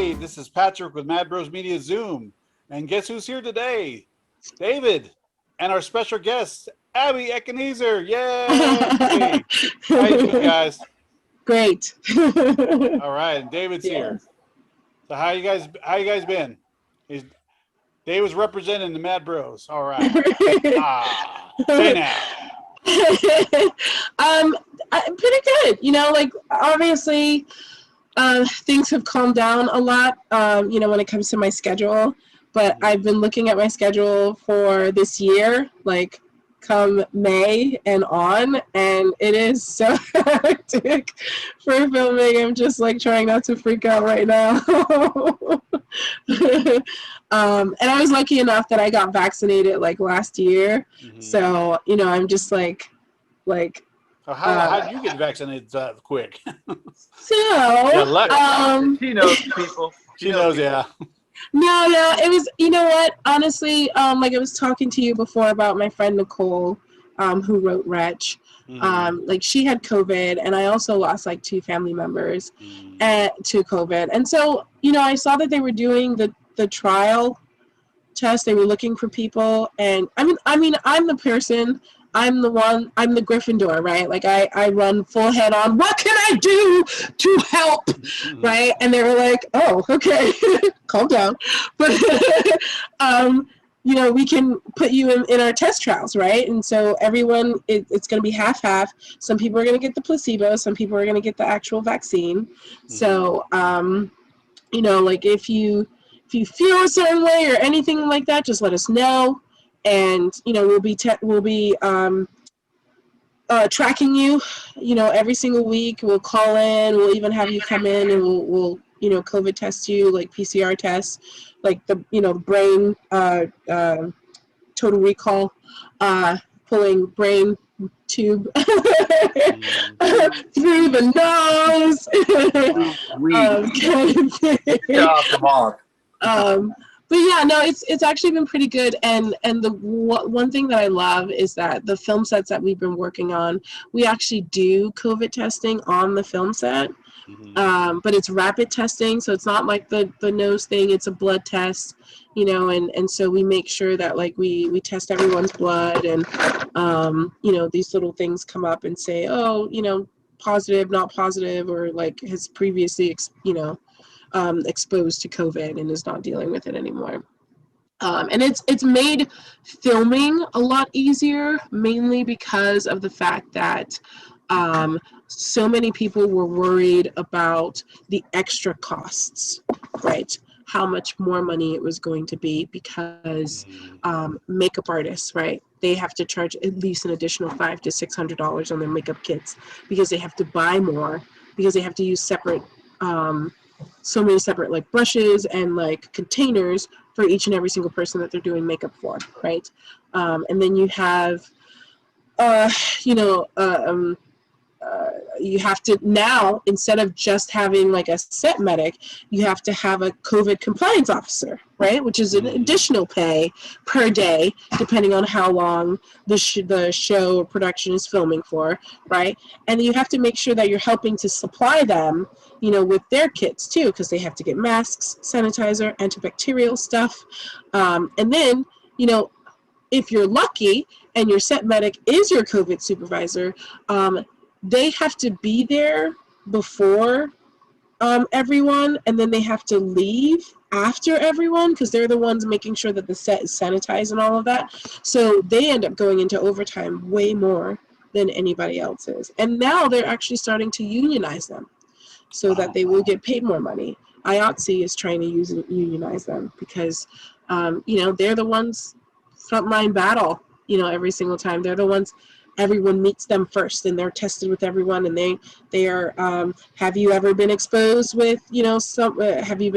Hey, this is Patrick with Mad Bros Media Zoom. And guess who's here today? David. And our special guest, Abie Ekenezar. Yay! How you doing, guys? Great. All right, and David's here. So how you guys been? Dave was representing the Mad Bros. All right. Say now. Pretty good. You know, like obviously things have calmed down a lot, you know, when it comes to my schedule. But I've been looking at my schedule for this year, like come May and on, and it is so hectic for filming. I'm just like trying not to freak out right now. And I was lucky enough that I got vaccinated like last year. So, you know, I'm just like. So how did you get vaccinated quick? So, she knows people. She knows, yeah. No, it was, you know what, honestly, like I was talking to you before about my friend Nicole, who wrote Wretch. Like she had COVID, and I also lost like 2 family members to COVID. And so, you know, I saw that they were doing the trial test. They were looking for people, and I mean, I'm the Gryffindor, right? Like I run full head on, what can I do to help, right? And they were like, oh, okay, calm down. But, you know, we can put you in our test trials, right? And so everyone, it's going to be half-half. Some people are going to get the placebo. Some people are going to get the actual vaccine. So, you know, like if you feel a certain way or anything like that, just let us know. And, you know, we'll be tracking you, you know, every single week. We'll call in. We'll even have you come in, and we'll you know, COVID test you, like PCR tests, like the, you know, brain, total recall, pulling brain tube through the nose. But yeah, no, it's actually been pretty good, and the one thing that I love is that the film sets that we've been working on, we actually do COVID testing on the film set, but it's rapid testing, so it's not like the nose thing. It's a blood test, you know, and so we make sure that like we test everyone's blood, and you know, these little things come up and say, oh, you know, positive, not positive, or like has previously, you know, exposed to COVID and is not dealing with it anymore. And it's made filming a lot easier, mainly because of the fact that so many people were worried about the extra costs, right? How much more money it was going to be, because makeup artists, right? They have to charge at least an additional $500 to $600 on their makeup kits, because they have to buy more, because they have to use separate so many separate like brushes and like containers for each and every single person that they're doing makeup for, right? And then you have, you know, you have to now, instead of just having like a set medic, you have to have a COVID compliance officer, right? Which is an additional pay per day, depending on how long the show or production is filming for, right? And you have to make sure that you're helping to supply them, you know, with their kits too, because they have to get masks, sanitizer, antibacterial stuff. And then, you know, if you're lucky and your set medic is your COVID supervisor, they have to be there before everyone, and then they have to leave after everyone, because they're the ones making sure that the set is sanitized and all of that. So they end up going into overtime way more than anybody else is. And now they're actually starting to unionize them so that they will get paid more money. IATSE is trying to unionize them because, you know, they're the ones frontline battle, you know, every single time. They're the ones, everyone meets them first, and they're tested with everyone, and they are, have you ever been exposed with, you know, have you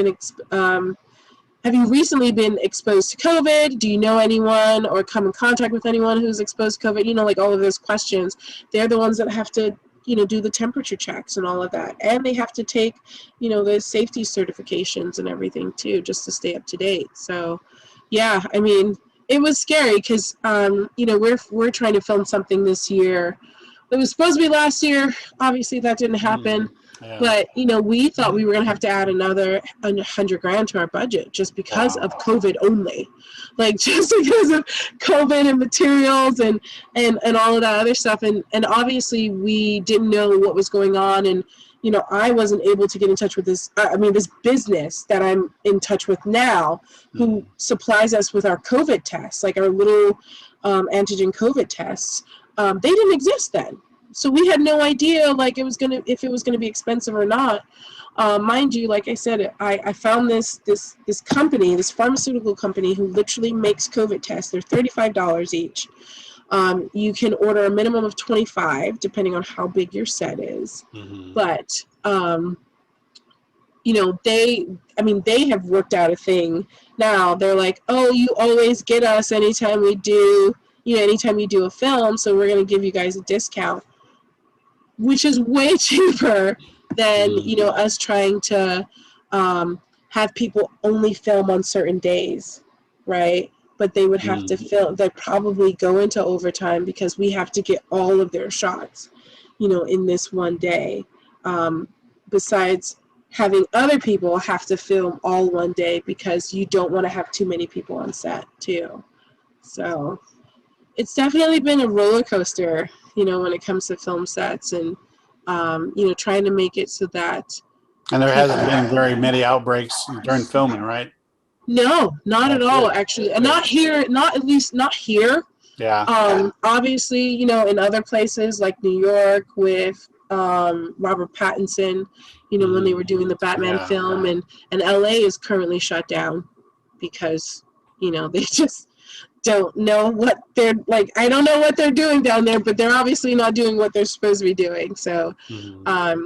recently been exposed to COVID? Do you know anyone or come in contact with anyone who's exposed to COVID? You know, like all of those questions. They're the ones that have to, you know, do the temperature checks and all of that. And they have to take, you know, the safety certifications and everything too, just to stay up to date. So, yeah, I mean, it was scary because, you know, we're trying to film something this year. It was supposed to be last year. Obviously, that didn't happen. Yeah. But, you know, we thought we were going to have to add another $100,000 to our budget just because of COVID only. Like, just because of COVID and materials and all of that other stuff. And obviously we didn't know what was going on. And, you know, I wasn't able to get in touch with this business that I'm in touch with now, who supplies us with our COVID tests, like our little antigen COVID tests. They didn't exist then. So we had no idea, like, if it was gonna be expensive or not. Mind you, like I said, I found this company, this pharmaceutical company, who literally makes COVID tests. They're $35 each. You can order a minimum of 25, depending on how big your set is. But you know, they have worked out a thing. Now they're like, oh, you always get us anytime you do a film, so we're gonna give you guys a discount, which is way cheaper than, you know, us trying to have people only film on certain days, right? But they would have to film, they'd probably go into overtime because we have to get all of their shots, you know, in this one day. Besides having other people have to film all one day because you don't want to have too many people on set too. So it's definitely been a roller coaster, you know, when it comes to film sets and, you know, trying to make it so that. And there hasn't been very many outbreaks during filming, right? No, not at all, actually. And not here, at least not here. Yeah. Obviously, you know, in other places like New York with Robert Pattinson, you know, when they were doing the Batman film, and LA is currently shut down because, you know, they just don't know what they're like. I don't know what they're doing down there, but they're obviously not doing what they're supposed to be doing. So,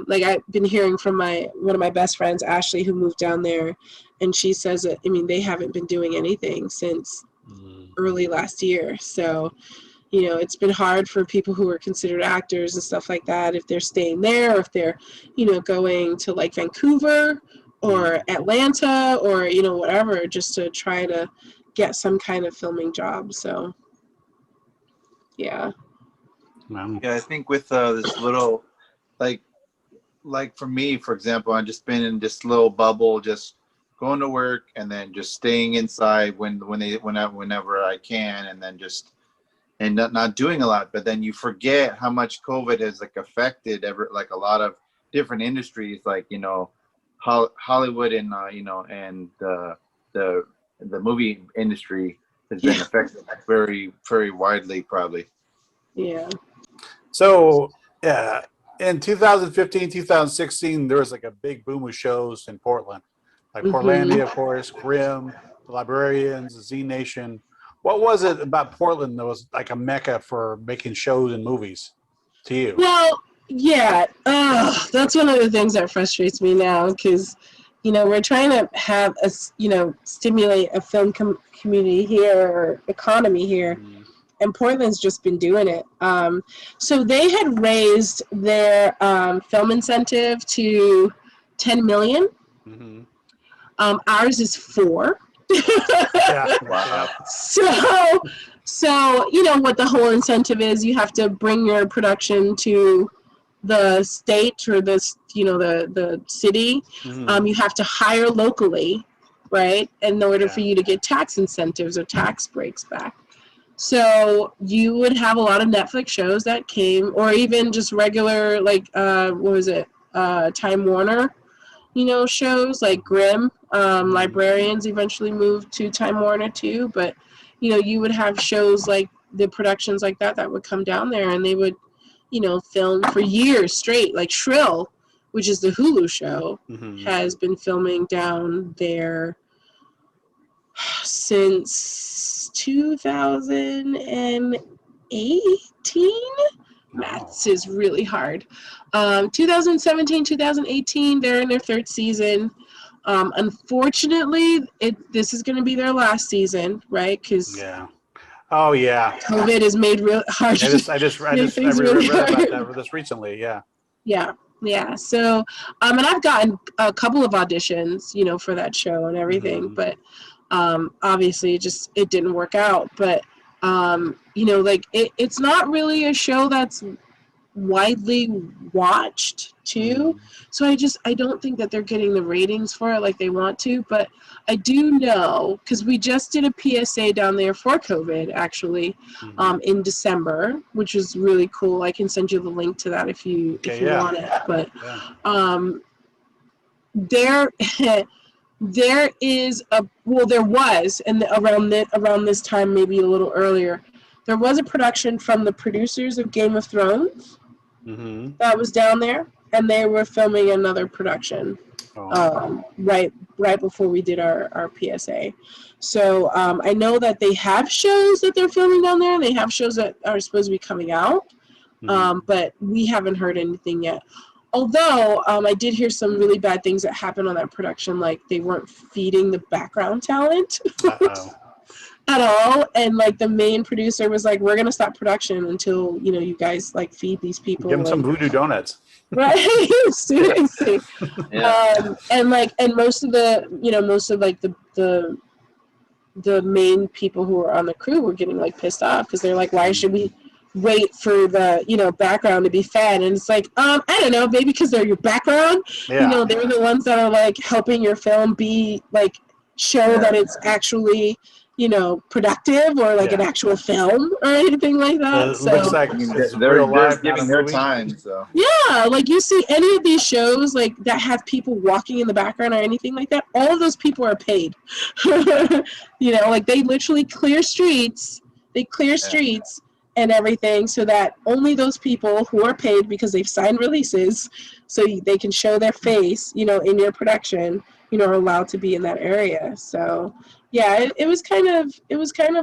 like, I've been hearing from one of my best friends, Ashley, who moved down there, and she says that, I mean, they haven't been doing anything since early last year. So, you know, it's been hard for people who are considered actors and stuff like that, if they're staying there, or if they're, you know, going to like Vancouver or Atlanta or, you know, whatever, just to try to get some kind of filming job. So yeah. Yeah, I think with this little, like for me, for example, I've just been in this little bubble, just going to work and then just staying inside whenever I can, and then just not doing a lot. But then you forget how much COVID has like affected like a lot of different industries, like, you know, Hollywood and you know, and the movie industry has been affected very, very widely, probably. Yeah. So, yeah, in 2015, 2016, there was like a big boom of shows in Portland, like Portlandia, of course, Grimm, The Librarians, Z Nation. What was it about Portland that was like a mecca for making shows and movies to you? Well, yeah, that's one of the things that frustrates me now, because, you know, we're trying to have stimulate a film community here, or economy here, and Portland's just been doing it. So they had raised their film incentive to $10 million. Ours is $4. Wow. So you know what the whole incentive is. You have to bring your production to the state or the city. You have to hire locally, right, in order for you to get tax incentives or tax breaks back. So you would have a lot of Netflix shows that came, or even just regular, like Time Warner, you know, shows like Grimm. Librarians eventually moved to Time Warner too, but, you know, you would have shows like the productions like that would come down there, and they would, you know, film for years straight. Like Shrill, which is the Hulu show, has been filming down there since 2018. Maths is really hard. 2017, 2018, they're in their 3rd season. Unfortunately, this is going to be their last season, right? Because COVID has made real hard. I just read about that this recently. Yeah. So, and I've gotten a couple of auditions, you know, for that show and everything, but obviously it didn't work out. But you know, like it's not really a show that's widely watched too. So I don't think that they're getting the ratings for it like they want to, but I do know, because we just did a PSA down there for COVID actually, in December, which is really cool. I can send you the link to that if you want it. But there there is there was, and around this time, maybe a little earlier, there was a production from the producers of Game of Thrones that was down there, and they were filming another production right before we did our PSA. So I know that they have shows that they're filming down there, and they have shows that are supposed to be coming out, but we haven't heard anything yet. Although I did hear some really bad things that happened on that production, like they weren't feeding the background talent at all, and like the main producer was like, "We're gonna stop production until you guys like feed these people." Give them some voodoo donuts. Right, seriously. And most of the main people who were on the crew were getting like pissed off because they're like, "Why should we wait for the background to be fed?" And it's like, I don't know, maybe because they're your background. They're the ones that are like helping your film be like show that it's actually productive or like an actual film or anything like that. It looks like they're giving their time. So like you see any of these shows like that have people walking in the background or anything like that, all of those people are paid. Like they literally clear streets. And everything, so that only those people who are paid because they've signed releases, so they can show their face, in your production, are allowed to be in that area. So, yeah, it was kind of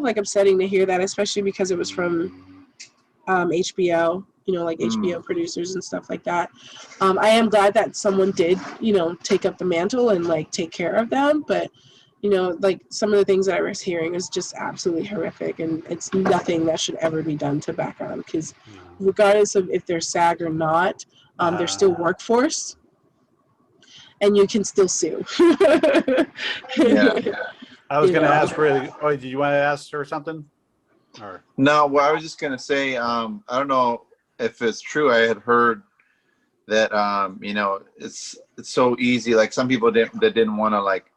like upsetting to hear that, especially because it was from HBO, like HBO producers and stuff like that. I am glad that someone did, take up the mantle and like take care of them, but. Like some of the things that I was hearing is just absolutely horrific, and it's nothing that should ever be done to background, because regardless of if they're SAG or not, they're still workforce, and you can still sue. I was going to ask Ray, did you want to ask her something? Or? No, well, I was just going to say, I don't know if it's true. I had heard that, it's so easy. Like some people that didn't want to like,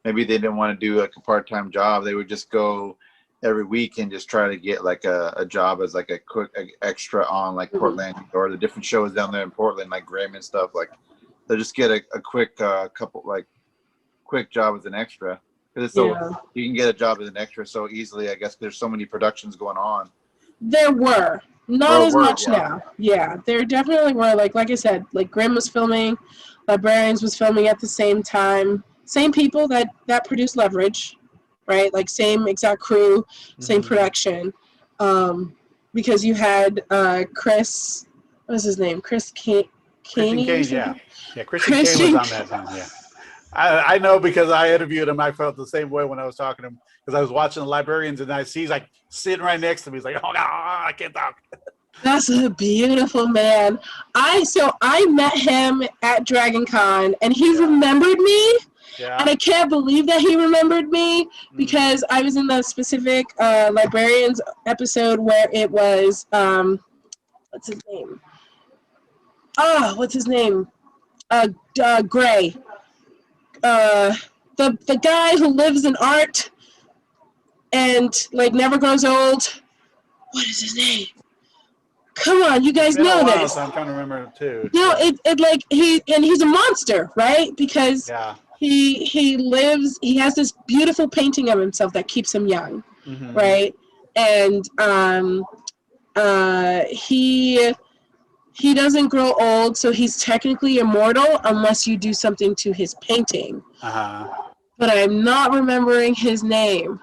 maybe they didn't want to do like a part-time job. They would just go every week and just try to get like a job as like a quick extra on like Portland or the different shows down there in Portland, like Grimm and stuff. Like they'll just get a quick quick job as an extra. Because it's so you can get a job as an extra so easily. I guess there's so many productions going on. There were not as much now. Yeah, there definitely were. Like I said, like Grimm was filming, Librarians was filming at the same time. Same people that produce Leverage, right? Like same exact crew, same production. Because you had Chris, what was his name? Christian Kane, yeah. Christian Kane was on that thing, yeah. I know because I interviewed him. I felt the same way when I was talking to him because I was watching the Librarians and I see he's like sitting right next to me. He's like, "Oh no, I can't talk." That's a beautiful man. I met him at Dragon Con and he remembered me. Yeah. And I can't believe that he remembered me because I was in the specific Librarians episode where it was what's his name? Gray. The guy who lives in art and like never grows old. What is his name? Come on, you guys know this. So I'm trying to remember it too. No, it like he's a monster, right? Because he lives. He has this beautiful painting of himself that keeps him young, right? And he doesn't grow old, so he's technically immortal unless you do something to his painting. But I'm not remembering his name.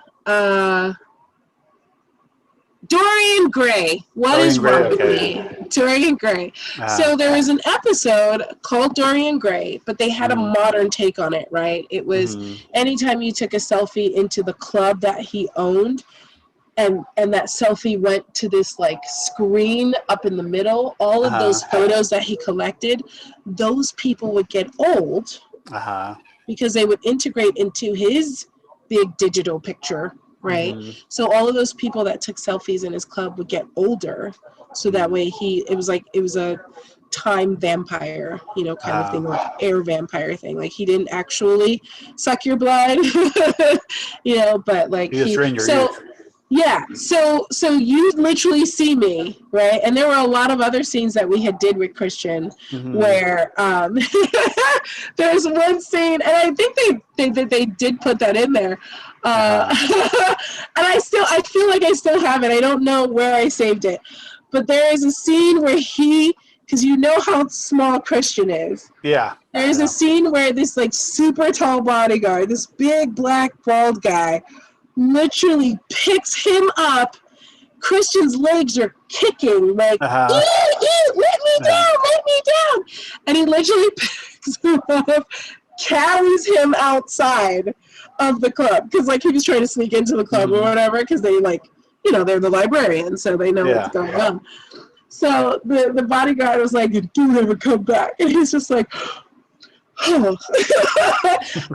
Dorian Gray. What is wrong with me? Dorian Gray. So there was an episode called Dorian Gray, but they had a modern take on it, right? It was anytime you took a selfie into the club that he owned, and that selfie went to this like screen up in the middle, all of those photos that he collected, those people would get old because they would integrate into his big digital picture. Right. So all of those people that took selfies in his club would get older so that way it was a time vampire, kind of thing, like air vampire thing. Like he didn't actually suck your blood, but like He just drained your so. youth. Yeah, so you literally see me, right? And there were a lot of other scenes that we had did with Christian where there's one scene, and I think they did put that in there. And I feel like I still have it. I don't know where I saved it. But there is a scene where because you know how small Christian is. Yeah. There's a scene where this like super tall bodyguard, this big black bald guy, literally picks him up. Christian's legs are kicking, like, let me down. And he literally picks him up, carries him outside of the club, because like he was trying to sneak into the club or whatever, because they like, they're the librarians, so they know what's going on. So the bodyguard was like, "Don't ever come back," and he's just like, "Oh."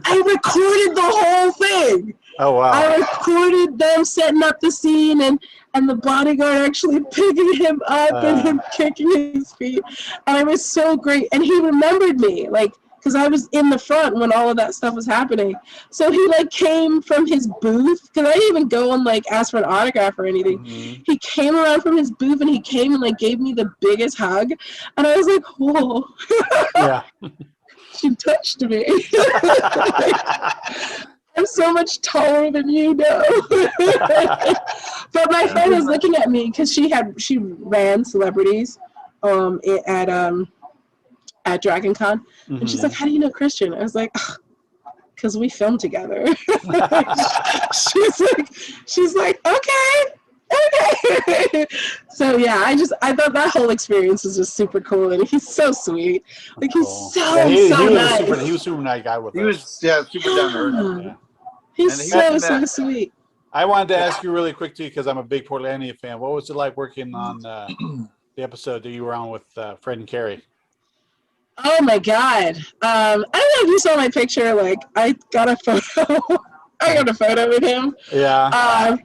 I recorded the whole thing. Oh wow! I recorded them setting up the scene and the bodyguard actually picking him up and him kicking his feet, and it was so great. And he remembered me, like, because I was in the front when all of that stuff was happening. So he like came from his booth, because I didn't even go and like ask for an autograph or anything. He came around from his booth and he came and like gave me the biggest hug, and I was like, "Whoa!" Yeah. She touched me. I'm so much taller than you know. But my friend was looking at me because she ran celebrities at Dragon Con. And she's like, "How do you know Christian?" I was like, "Because we filmed together." she's like, okay. So yeah, I thought that whole experience was just super cool, and he's so sweet. Like he's so nice. He was super nice guy with us. He was super down to earth. Yeah. He's so sweet. I wanted to ask you really quick too, because I'm a big Portlandia fan. What was it like working on the episode that you were on with Fred and Carrie? Oh my God! I don't know if you saw my picture. Like I got a photo. I got a photo with him. Yeah.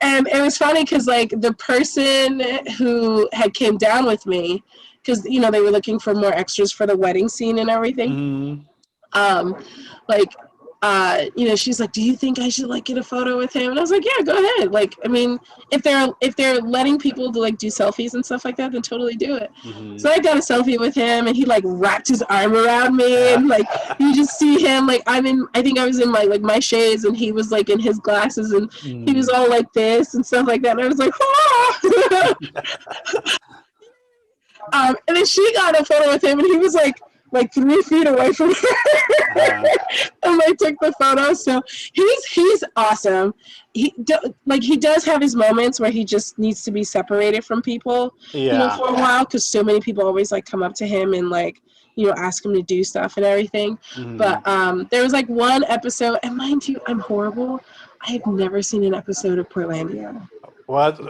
And it was funny because like the person who had came down with me, because they were looking for more extras for the wedding scene and everything. She's like, "Do you think I should like get a photo with him?" And I was like, "Yeah, go ahead." Like, I mean, if they're letting people to like do selfies and stuff like that, then totally do it. So I got a selfie with him, and he like wrapped his arm around me, and like you just see him like I think I was in my shades, and he was like in his glasses, and he was all like this and stuff like that, and I was like, "Oh!" And then she got a photo with him, and he was like 3 feet away from her. And I took the photo. So he's awesome. He does have his moments where he just needs to be separated from people, for a while, because so many people always like come up to him and like, ask him to do stuff and everything. But there was like one episode, and mind you, I'm horrible. I have never seen an episode of Portlandia. Well, it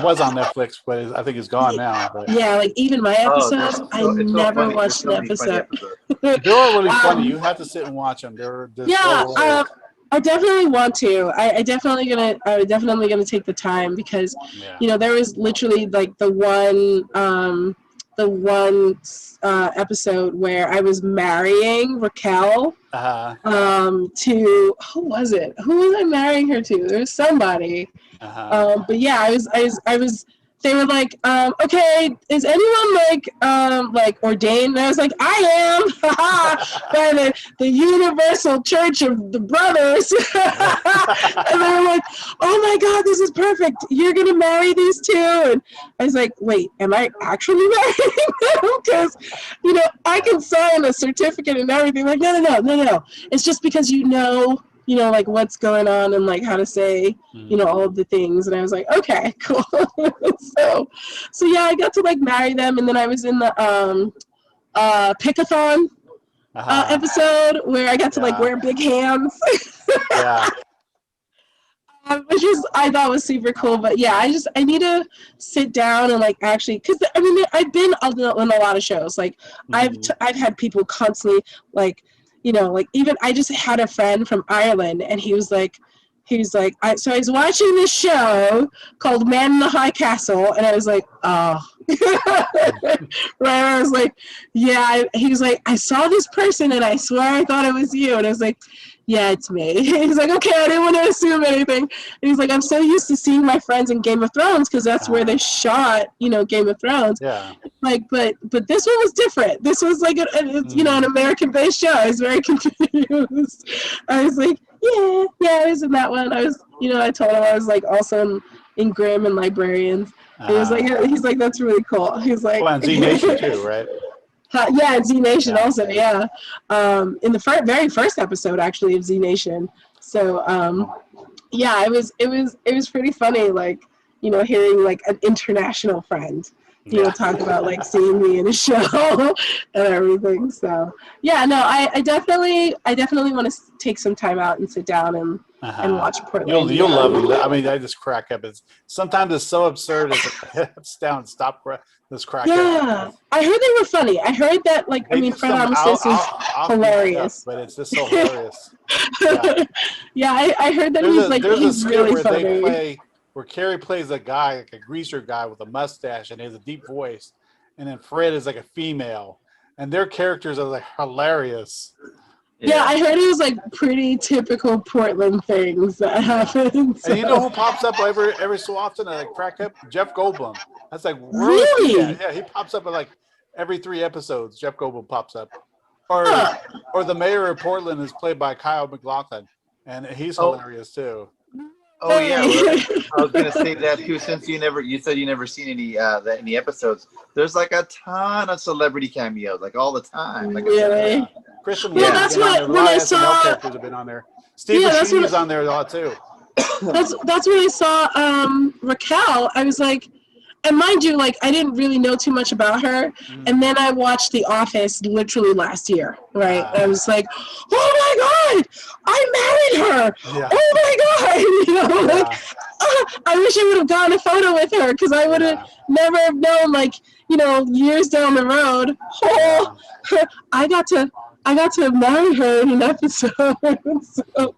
was on Netflix, but I think it's gone now. But. Yeah, like even my episodes, I never watched an episode. They're all really funny. You have to sit and watch them. They're I definitely want to. I'm definitely gonna take the time, because there was literally like the one episode where I was marrying Raquel to who was it? Who was I marrying her to? There was somebody. But yeah, I was. They were like, "Okay, is anyone like ordained?" And I was like, "I am, by the Universal Church of the Brothers." And they were like, "Oh my God, this is perfect. You're gonna marry these two." And I was like, "Wait, am I actually marrying them? Because, I can sign a certificate and everything." Like, no. It's just because like what's going on and like how to say, all of the things. And I was like, okay, cool. so yeah, I got to like marry them. And then I was in the Pick-a-thon episode where I got to like wear big hands. Which I thought was super cool. But yeah, I need to sit down and like actually, because I mean, I've been in a lot of shows. Like I've had people constantly like, like even I just had a friend from Ireland, and he was like, he's like, so I was watching this show called Man in the High Castle, and I was like, oh. Right? I was like, yeah. He was like, I saw this person, and I swear I thought it was you. And I was like, yeah, it's me. He's like, okay, I didn't want to assume anything. And he's like, I'm so used to seeing my friends in Game of Thrones because that's where they shot, Game of Thrones. Yeah. Like, but this one was different. This was like an American-based show. I was very confused. I was like, yeah, I was in that one. I was, I told him I was like also in Grimm and Librarians. He was like, he's like, that's really cool. He's like, on Z Nation too, right? Yeah, Z Nation also, yeah. In the very first episode, actually, of Z Nation. So, yeah, it was pretty funny, like, hearing like an international friend, talk about like seeing me in a show and everything. So, yeah, no, I definitely want to take some time out and sit down and watch Portland. You'll love it. I mean, I just crack up. Sometimes it's so absurd. It's down. Stop. This crack. Yeah, I heard they were funny. I heard that, like, Fred Armistice is hilarious. But it's just so hilarious. Yeah, I heard that he's really funny. Where Carrie plays a guy, like a greaser guy with a mustache, and he has a deep voice, and then Fred is like a female, and their characters are like hilarious. Yeah, I heard it was like pretty typical Portland things that happen. So. And you know who pops up every so often? I like crack up Jeff Goldblum. That's like really? Yeah, he pops up at like every 3 episodes. Jeff Goldblum pops up, or the mayor of Portland is played by Kyle MacLachlan, and he's hilarious too. Oh yeah, I was gonna say that too. Since you said you never seen any episodes. There's like a ton of celebrity cameos, like all the time. Like really? Christian, that's what when I saw. Characters have been on there. Steve Buscemi's on there a lot too. That's when I saw Raquel. I was like, and mind you, like I didn't really know too much about her, and then I watched The Office literally last year, right? I was like, oh my god, I married her! Yeah. Oh my god! I wish I would have gotten a photo with her because I would have never have known, like years down the road. Oh, I got to marry her in an episode, so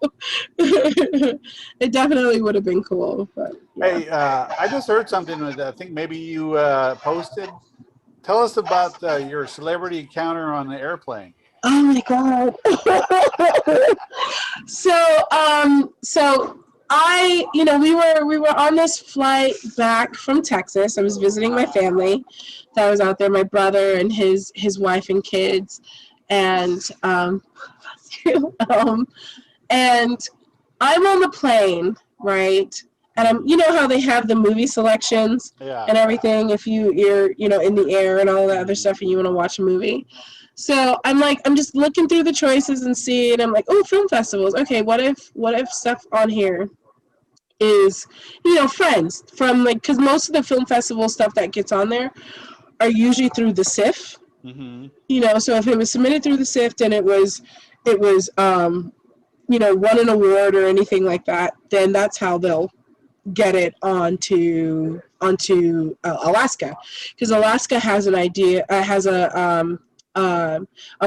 it definitely would have been cool. But yeah. Hey, I just heard something that I think maybe you posted. Tell us about your celebrity encounter on the airplane. Oh my god! So I, we were on this flight back from Texas. I was visiting my family that was out there, my brother and his wife and kids. And and I'm on the plane, right? And I'm, how they have the movie selections and everything if you're in the air and all that other stuff and you want to watch a movie. So I'm just looking through the choices and seeing. I'm like, oh, film festivals. Okay, what if stuff on here is friends from because most of the film festival stuff that gets on there are usually through the SIF. Mm-hmm. So if it was submitted through the SIFT and it was won an award or anything like that, then that's how they'll get it onto Alaska, because Alaska has a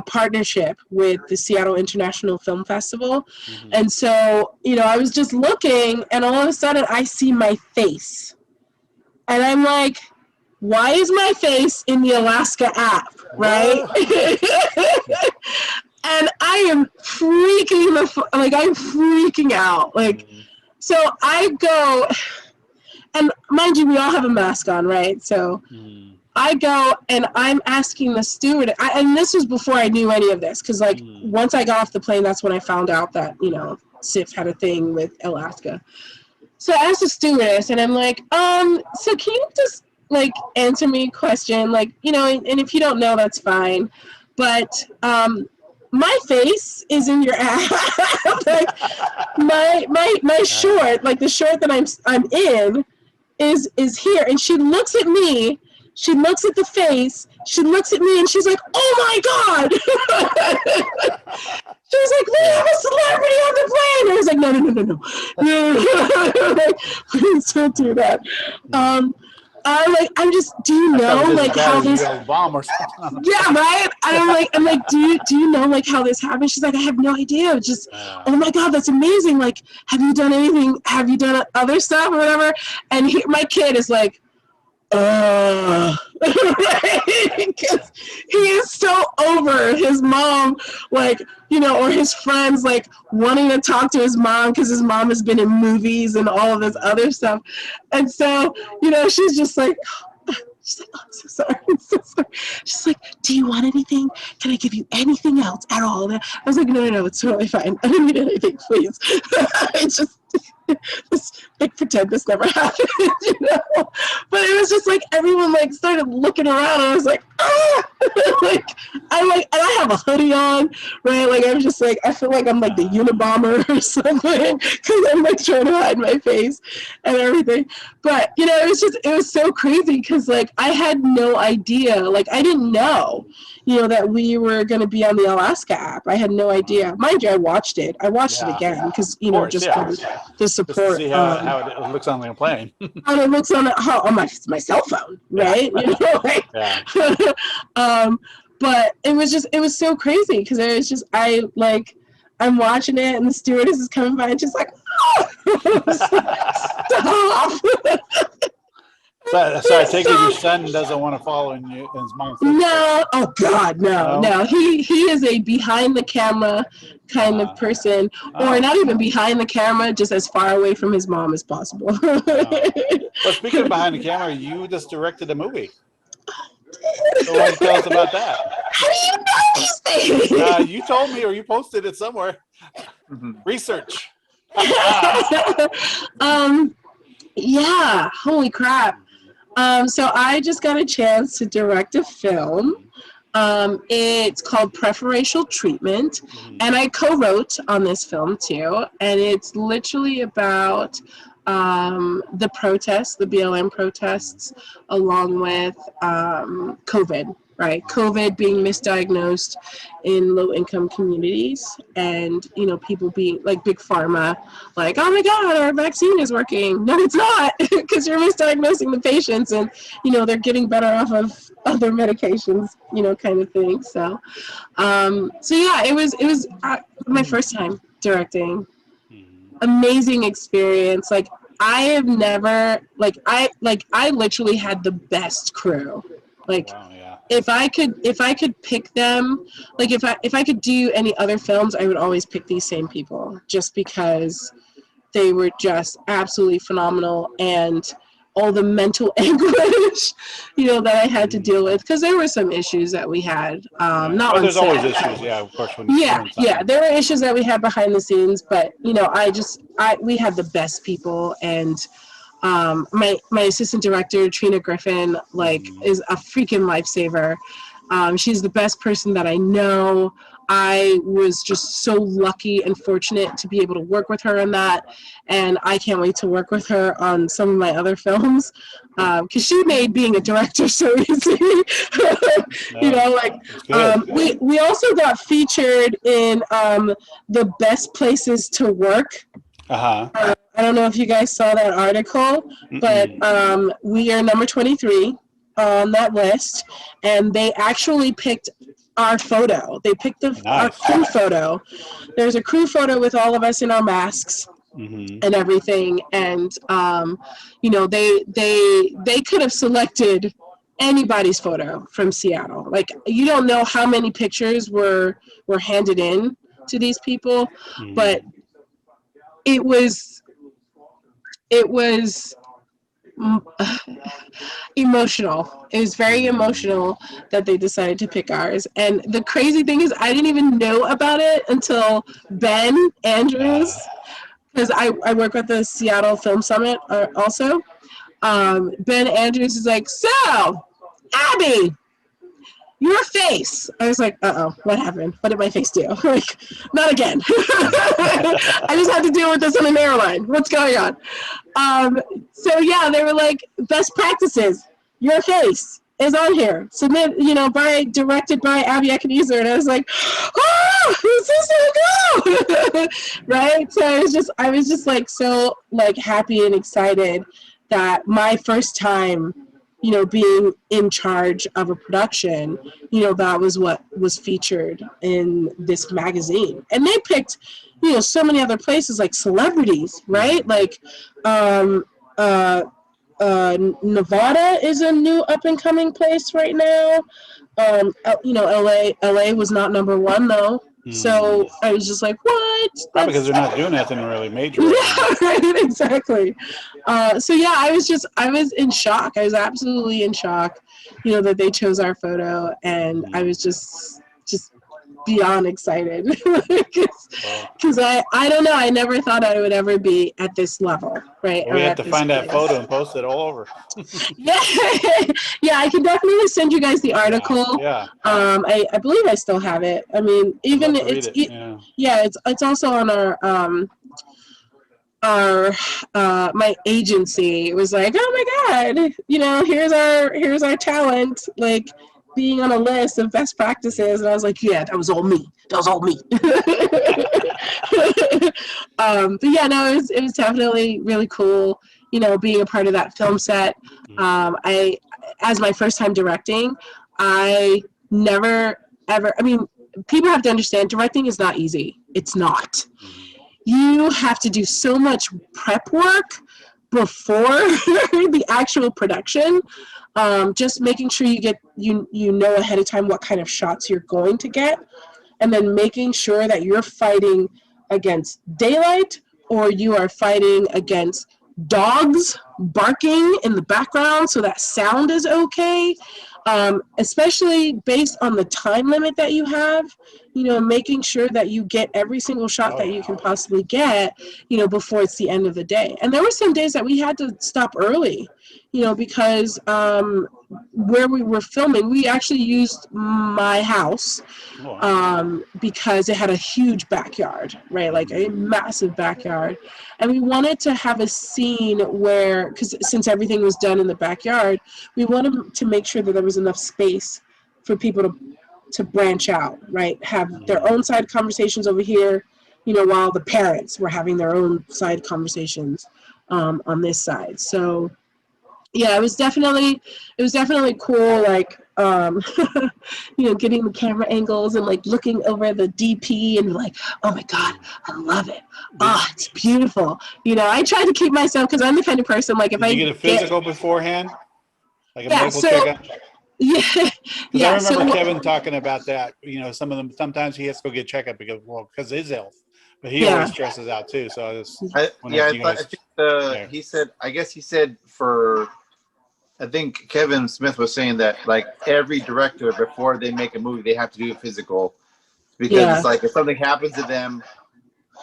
partnership with the Seattle International Film Festival, and so I was just looking, and all of a sudden I see my face, and I'm like, why is my face in the Alaska app, right? And I am freaking out. Like, so I go, and mind you, we all have a mask on, right? So I go and I'm asking the steward, and this was before I knew any of this, because once I got off the plane, that's when I found out that, SIF had a thing with Alaska. So I asked the stewardess, and I'm like, so can you just answer me a question, and if you don't know, that's fine, but my face is in your app. my short, the short that I'm in is here, and she looks at me, she looks at the face, she looks at me, and she's like, oh my god. She was like, we have a celebrity on the plane. I was like, no. Please don't do that. do you know like how this? bomb or something? Yeah, right. I'm like, do you know like how this happened? She's like, I have no idea. Just, oh my God, that's amazing. Like, have you done anything? Have you done other stuff or whatever? And my kid is like, because he is so over his mom, like, or his friends, like, wanting to talk to his mom because his mom has been in movies and all of this other stuff. And so, she's just like, she's like, oh, I'm so sorry. I'm so sorry. She's like, do you want anything? Can I give you anything else at all? I was like, no, it's totally fine. I don't need anything, please. It's just like pretend this never happened, But it was just like everyone like started looking around, and I was like, ah! and I have a hoodie on, right? Like I'm just like I feel like I'm like the Unabomber or something because I'm like trying to hide my face and everything. But it was so crazy because like I had no idea, like I didn't know. That we were going to be on the Alaska app. I had no idea. Mind you, I watched it. I watched it again because, for the support. Just to see how it looks on the plane. How it looks on my cell phone, right? Yeah. But it was so crazy because it was just, I'm watching it and the stewardess is coming by and she's like, oh! Stop! So I take it your son doesn't want to follow in his mom's footsteps. No, oh God, no. He is a behind the camera kind of person, or not even behind the camera, just as far away from his mom as possible. Well, speaking of behind the camera, you just directed a movie. So why don't you tell us about that? How do you know these things? You told me, or you posted it somewhere. Research. Yeah, holy crap. So I just got a chance to direct a film. It's called Preferential Treatment, and I co-wrote on this film too. And it's literally about the protests, the BLM protests, along with COVID. Right, COVID being misdiagnosed in low-income communities, and people being like big pharma, like, oh my God, our vaccine is working. No, it's not, because you're misdiagnosing the patients, and they're getting better off of other medications, kind of thing. So, yeah, it was my first time directing. Amazing experience. Like I have never I literally had the best crew. Like. Wow, yeah. If I could pick them, like if I could do any other films, I would always pick these same people just because they were just absolutely phenomenal, and all the mental anguish, that I had to deal with, because there were some issues that we had. Not on there's set. Always issues, yeah, of course. Yeah, there were issues that we had behind the scenes, but we had the best people, and my assistant director, Trina Griffin, is a freaking lifesaver. She's the best person that I know. I was just so lucky and fortunate to be able to work with her on that, and I can't wait to work with her on some of my other films, because she made being a director so easy. We also got featured in the best places to work. I don't know if you guys saw that article, but we are number 23 on that list, and they actually picked our photo. They picked our crew photo. There's a crew photo with all of us in our masks and everything, and they could have selected anybody's photo from Seattle. Like, you don't know how many pictures were handed in to these people, but it was emotional. It was very emotional that they decided to pick ours. And the crazy thing is, I didn't even know about it until Ben Andrews, because I work with the Seattle Film Summit also. Ben Andrews is like, so, Abie, your face. I was like, uh-oh, what happened? What did my face do? Like, not again. I just had to deal with this on an airline. What's going on? So yeah, they were like, best practices, your face is on here. Submit, directed by Abie Ekenezar. And I was like, oh, this is so good. Right? So I was just like so like happy and excited that my first time being in charge of a production, that was what was featured in this magazine. And they picked, so many other places like celebrities, right? Like, Nevada is a new up and coming place right now. LA was not number one though. So I was just like, what? Probably because they're not doing anything really major right now. Right, exactly. So yeah, I was in shock. I was absolutely in shock, that they chose our photo, and I was just beyond excited because I don't know, I never thought I would ever be at this level, right? Well, we have to find that photo and post it all over. Yeah. Yeah, I can definitely send you guys the article. Yeah. I believe I still have it. I mean, even it's it's also on our my agency. It was like, oh my god, here's our talent, like being on a list of best practices, and I was like, yeah, that was all me. But yeah, no, it was definitely really cool, being a part of that film set. As my first time directing, I never ever, I mean, people have to understand directing is not easy. It's not. You have to do so much prep work before the actual production. Just making sure you know ahead of time what kind of shots you're going to get, and then making sure that you're fighting against daylight or you are fighting against dogs barking in the background so that sound is okay, especially based on the time limit that you have, making sure that you get every single shot that you can possibly get, before it's the end of the day. And there were some days that we had to stop early, because where we were filming, we actually used my house because it had a huge backyard, right? Like a massive backyard. And we wanted to have a scene where, because since everything was done in the backyard, we wanted to make sure that there was enough space for people to branch out, right? Have their own side conversations over here, while the parents were having their own side conversations on this side. So yeah, it was definitely cool, like getting the camera angles and like looking over the DP and like, oh my god, I love it. Oh, it's beautiful. I try to keep myself, because I'm the kind of person, like, if Did you get a physical beforehand, like a medical checkup? Yeah, I remember Kevin talking about that. Some of them, sometimes he has to go get checkup because of his health, but he always stresses out too. So he said I think Kevin Smith was saying that, like, every director, before they make a movie, they have to do a physical, because it's like, if something happens to them,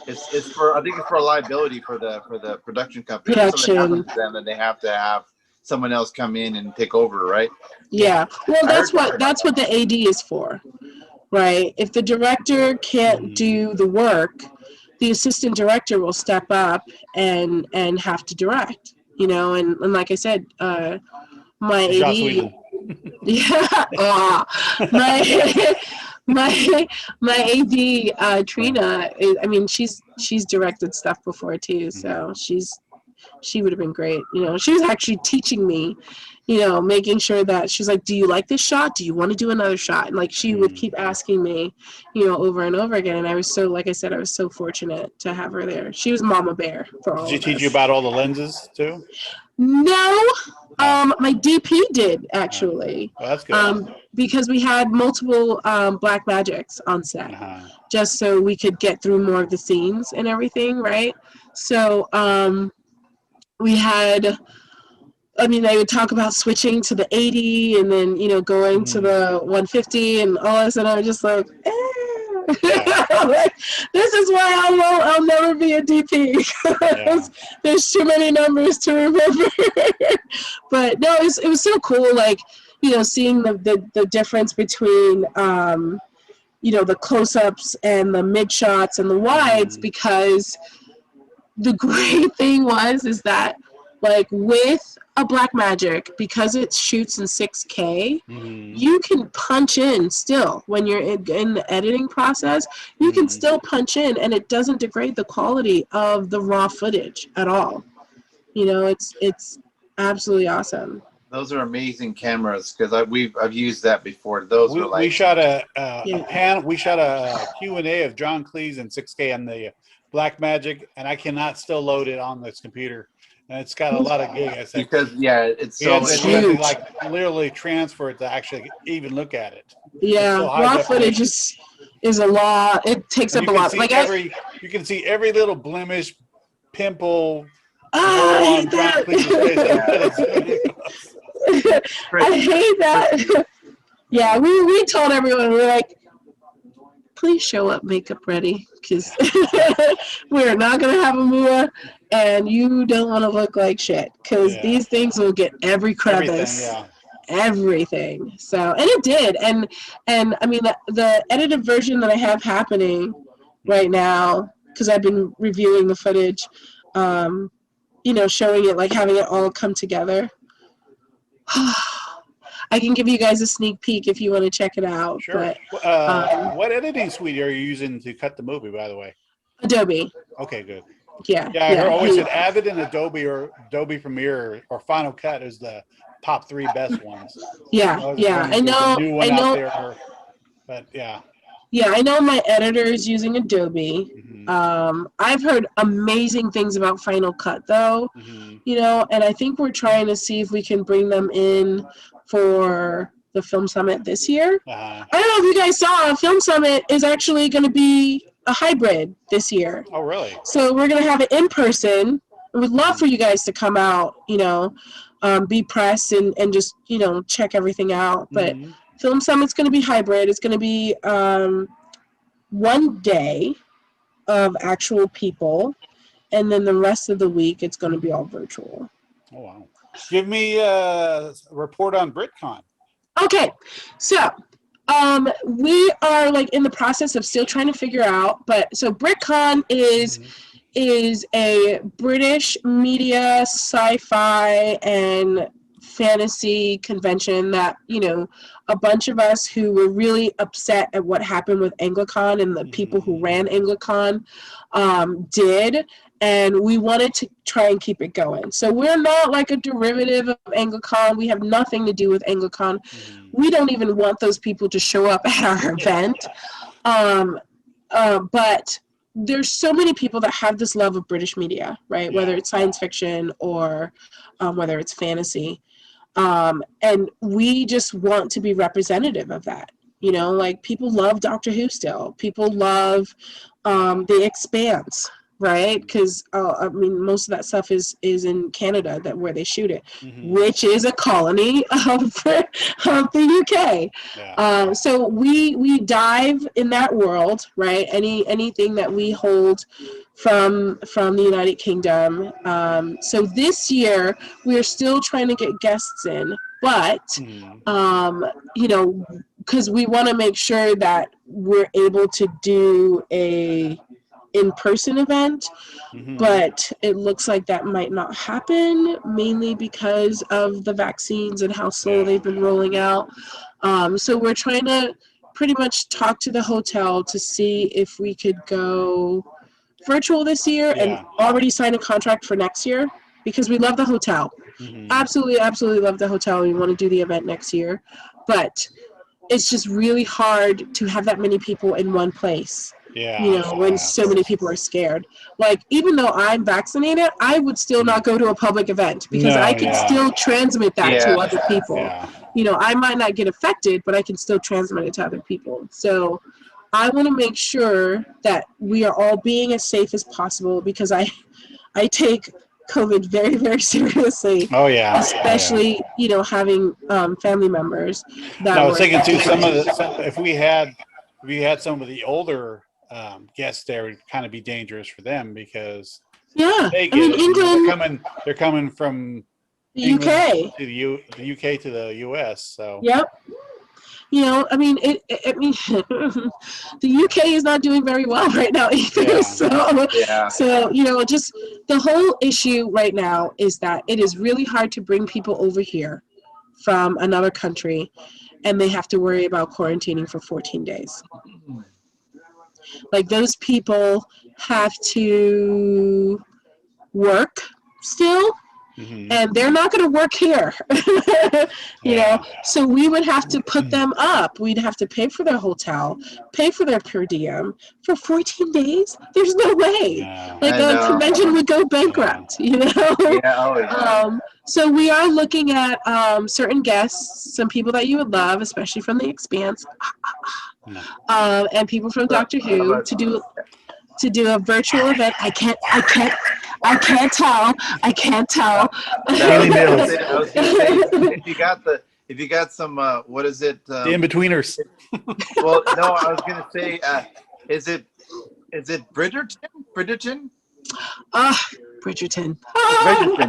it's for a liability for the production company. If something happens to them, then they have to have someone else come in and take over, right? Yeah. Well, that's what the AD is for, right? If the director can't do the work, the assistant director will step up and have to direct, and like I said, my AD, my AD, Trina, she's directed stuff before too, so she would have been great. She was actually teaching me, making sure that she's like, do you like this shot? Do you want to do another shot? And like, she would keep asking me, over and over again. And I was so, like I said, I was so fortunate to have her there. She was Mama Bear for all of us. Did she teach you about all the lenses too? No. My DP did, actually. Well, that's good. Because we had multiple Black Magics on set, just so we could get through more of the scenes and everything, right? So we had, they would talk about switching to the 80 and then, going to the 150, and all of a sudden I was just like, like, this is why I'll never be a DP. There's too many numbers to remember. But no, it was so cool, like, seeing the difference between the close-ups and the mid shots and the wides, because the great thing is that, like, with a Blackmagic, because it shoots in 6K, you can punch in still when you're in the editing process. You can still punch in, and it doesn't degrade the quality of the raw footage at all. It's absolutely awesome. Those are amazing cameras because I've used that before. Those were like we shot a panel. We shot a Q&A of John Cleese in 6K on the Blackmagic, and I cannot still load it on this computer, and it's got a lot of gig. I think because it's we so had to like literally transfer it to actually even look at it. Yeah, so high raw definition. footage is a lot. It takes And up a lot. Like you can see every little blemish, pimple, I on hate John that. Cleese's face. I hate that. Yeah, we told everyone, we're like, please show up makeup ready, because we're not going to have a MUA, and you don't want to look like shit, because these things will get every crevice. Everything. So, and it did. And I mean, the edited version that I have happening right now, because I've been reviewing the footage, you know, showing it, like having it all come together. I can give you guys a sneak peek if you want to check it out. Sure. But what editing suite are you using to cut the movie, by the way? Adobe. Okay, good. Yeah. Yeah, I always said Avid and Adobe or Adobe Premiere or Final Cut is the top 3 best ones. Yeah, I know. New one out there, but yeah. Yeah, I know my editor is using Adobe. Mm-hmm. I've heard amazing things about Final Cut, though. Mm-hmm. You know, and I think we're trying to see if we can bring them in for the Film Summit this year. I don't know if you guys saw, Film Summit is actually going to be a hybrid this year. Oh, really? So we're going to have it in person. I would love for you guys to come out, you know, be press and just, you know, check everything out. But Film Summit's going to be hybrid. It's going to be 1 day of actual people, and then the rest of the week it's going to be all virtual. Oh, wow. Give me a report on BritCon. Okay, so we are like in the process of still trying to figure out, but so BritCon is a British media, sci-fi, and fantasy convention that, you know, a bunch of us who were really upset at what happened with Anglicon and the people who ran Anglicon did, and we wanted to try and keep it going. So we're not like a derivative of Anglicon. We have nothing to do with Anglicon. We don't even want those people to show up at our event. But there's so many people that have this love of British media, right? Whether it's science fiction or whether it's fantasy. And we just want to be representative of that. You know, like people love Doctor Who still. People love The Expanse, right? Because I mean, most of that stuff is in Canada, where they shoot it, which is a colony of the UK. Yeah. So we dive in that world, right? Anything that we hold from the United Kingdom. So this year we're still trying to get guests in, but you know, because we want to make sure that we're able to do a in-person event, but it looks like that might not happen, mainly because of the vaccines and how slow they've been rolling out. So we're trying to pretty much talk to the hotel to see if we could go virtual this year and already sign a contract for next year, because we love the hotel. Absolutely love the hotel. We want to do the event next year, but it's just really hard to have that many people in one place. You know, when so many people are scared. Like, even though I'm vaccinated, I would still not go to a public event, because I can still transmit that to other people. You know, I might not get affected, but I can still transmit it to other people. So I want to make sure that we are all being as safe as possible, because I take COVID very, very seriously. Oh yeah. Especially, you know, having family members that I was thinking too, if we had some of the older guests there, would kind of be dangerous for them, because they get England, they're coming from the England UK to the UK to the US. So you know, I mean, I mean, the UK is not doing very well right now either. So you know, just the whole issue right now is that it is really hard to bring people over here from another country, and they have to worry about quarantining for 14 days. Like, those people have to work still, and they're not going to work here. you know, so we would have to put them up. We'd have to pay for their hotel, pay for their per diem for 14 days. There's no way. Like a convention would go bankrupt, you know? So we are looking at certain guests, some people that you would love, especially from The Expanse, and people from Doctor Who to do a virtual event. I can't tell. Daily Mills. I was gonna say, if you got some, what is it? The in-betweeners. Well, no, I was gonna say, is it Bridgerton? Bridgerton. Bridgerton,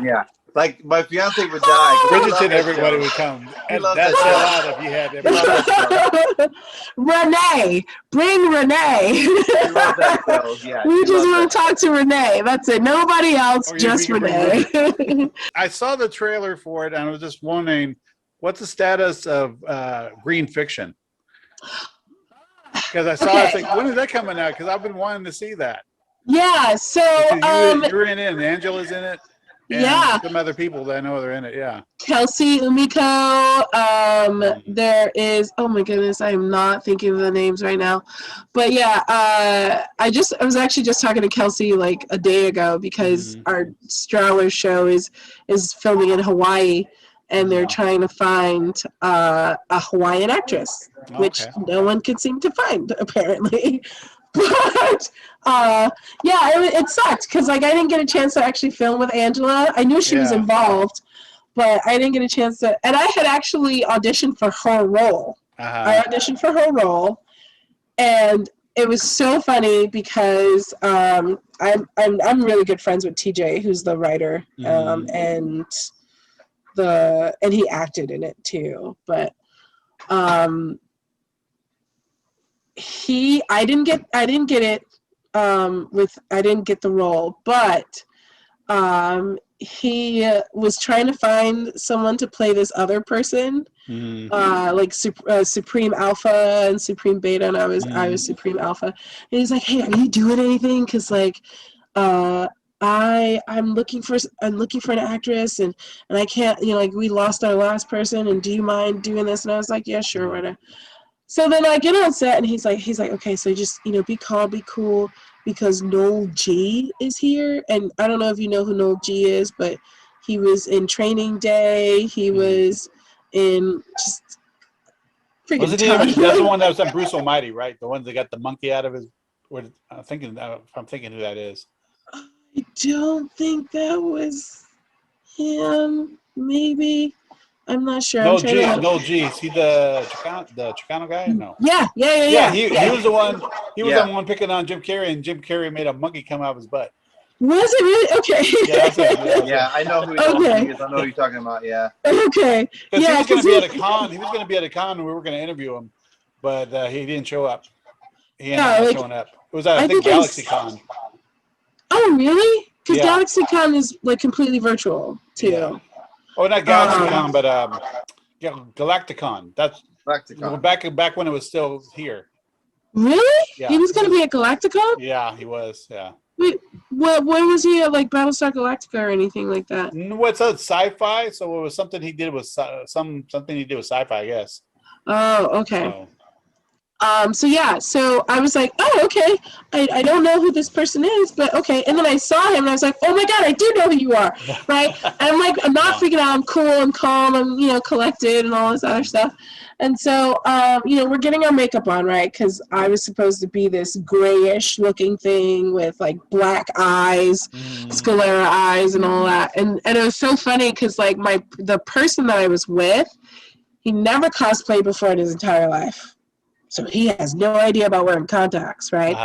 yeah. Like my fiance would die. Bridgerton, everybody would come. And that's so loud if you had everybody. Renee, bring Renee. We just want to talk to Renee. That's it. Nobody else, just Renee. I saw the trailer for it, and I was just wondering, what's the status of Green Fiction? Because I saw it, like, when is that coming out? Because I've been wanting to see that. Yeah, so you're in it, and Angela's in it. And some other people that I know they're in it, Kelsey Umiko. There is, oh my goodness, I am not thinking of the names right now. But yeah, I was actually just talking to Kelsey like a day ago because our Strowler show is filming in Hawaii, and they're trying to find a Hawaiian actress, which no one could seem to find, apparently. But it sucked because like I didn't get a chance to actually film with Angela. I knew she was involved, but I didn't get a chance to. And I had actually auditioned for her role. I auditioned for her role, and it was so funny because I'm really good friends with TJ, who's the writer, and he acted in it too. But I didn't get the role, but he was trying to find someone to play this other person, like Supreme Alpha and Supreme Beta, and I was Supreme Alpha. And he's like, "Hey, are you doing anything? Because like, I'm looking for an actress, and I can't, like we lost our last person, and do you mind doing this?" And I was like, "Yeah, sure, whatever." So then I get on set, and he's like, okay, so just, be calm, be cool, because Noel G is here. And I don't know if you know who Noel G is, but he was in Training Day. He was in just freaking that's the one that was on Bruce Almighty, right? The one that got the monkey out of his, I'm thinking who that is. I don't think that was him, maybe. I'm not sure. No G. Is he the Chicano guy? No. Yeah. He was the one. He was the one picking on Jim Carrey, and Jim Carrey made a monkey come out of his butt. Was it really? Okay. Yeah, I know who he is. I know who you're talking about. Yeah. Okay. Because he was going to be at a con. He was going to be at a con, and we were going to interview him, but he didn't show up. He ended up showing up. It was I think Galaxy Con. Oh, really? Because Galaxy Con is like completely virtual too. Yeah. Oh, not GalaxyCon, but Galacticon. That's Galacticon. Back when it was still here. Really? Yeah. He was going to be at Galacticon? Yeah, he was. Yeah. Wait, when was he at like Battlestar Galactica or anything like that? What's that? Sci-fi? So it was something he did with something he did with sci-fi, I guess. Oh, okay. So I was like, oh, okay. I don't know who this person is, but okay. And then I saw him, and I was like, oh my God, I do know who you are, right? And I'm not freaking out. I'm cool. I'm calm. I'm collected and all this other stuff. And so we're getting our makeup on, right? Because I was supposed to be this grayish looking thing with like black eyes, sclera eyes, and all that. And it was so funny because like the person that I was with, he never cosplayed before in his entire life. So he has no idea about wearing contacts, right?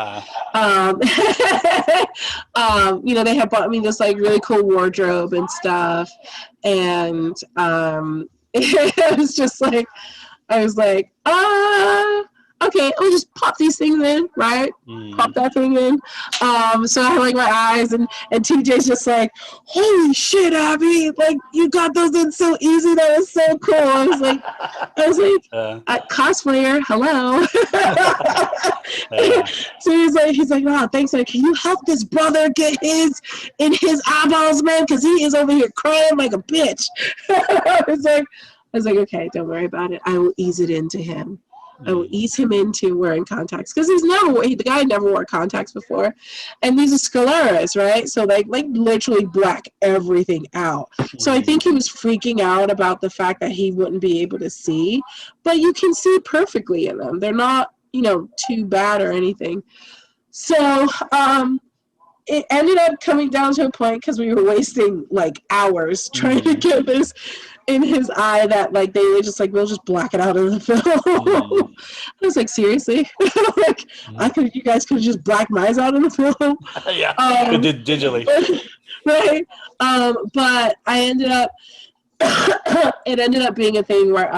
They had bought me this like really cool wardrobe and stuff, and it was just like, I was like, okay, I'll just pop these things in, right? Pop that thing in. So I like my eyes, and TJ's just like, holy shit, Abby, like you got those in so easy. That was so cool. I was like, cosplayer, hello. So he's like, oh, thanks. Like, can you help this brother get his in his eyeballs, man? Because he is over here crying like a bitch. I was like, okay, don't worry about it. I will ease it into him. I will ease him into wearing contacts because the guy never wore contacts before, and these are scleras, right? So like literally black everything out. So I think he was freaking out about the fact that he wouldn't be able to see, but you can see perfectly in them. They're not, too bad or anything. So it ended up coming down to a point because we were wasting like hours trying to get this in his eye that like they were just like, we'll just black it out of the film. I was like, seriously? Like, you guys could have just blacked my eyes out of the film. Yeah, did digitally. Right. But I ended up it ended up being a thing where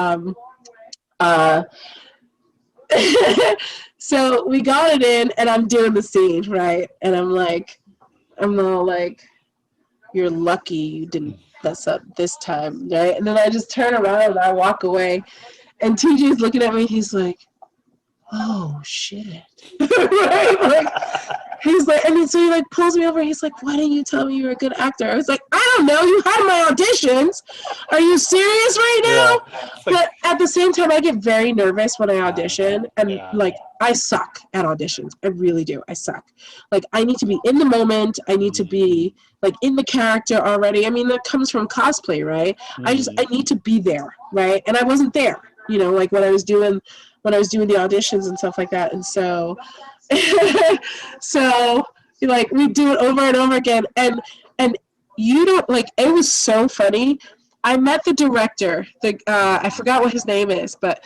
so we got it in and I'm doing the scene, right? And I'm all like, you're lucky you didn't mess up this time, right? And then I just turn around and I walk away, and TJ's looking at me. He's like, "Oh shit!" Right? Like, he's like, and so he like pulls me over. He's like, "Why didn't you tell me you were a good actor?" I was like, "I don't know. You had my auditions. Are you serious right now?" Yeah. But at the same time, I get very nervous when I audition, and like I suck at auditions. I really do. I suck. Like I need to be in the moment. I need to be like in the character already. I mean, that comes from cosplay, right? I need to be there, right? And I wasn't there, like when I was doing the auditions and stuff like that. And so like we do it over and over again, and you don't like, it was so funny. I met the director, I forgot what his name is, but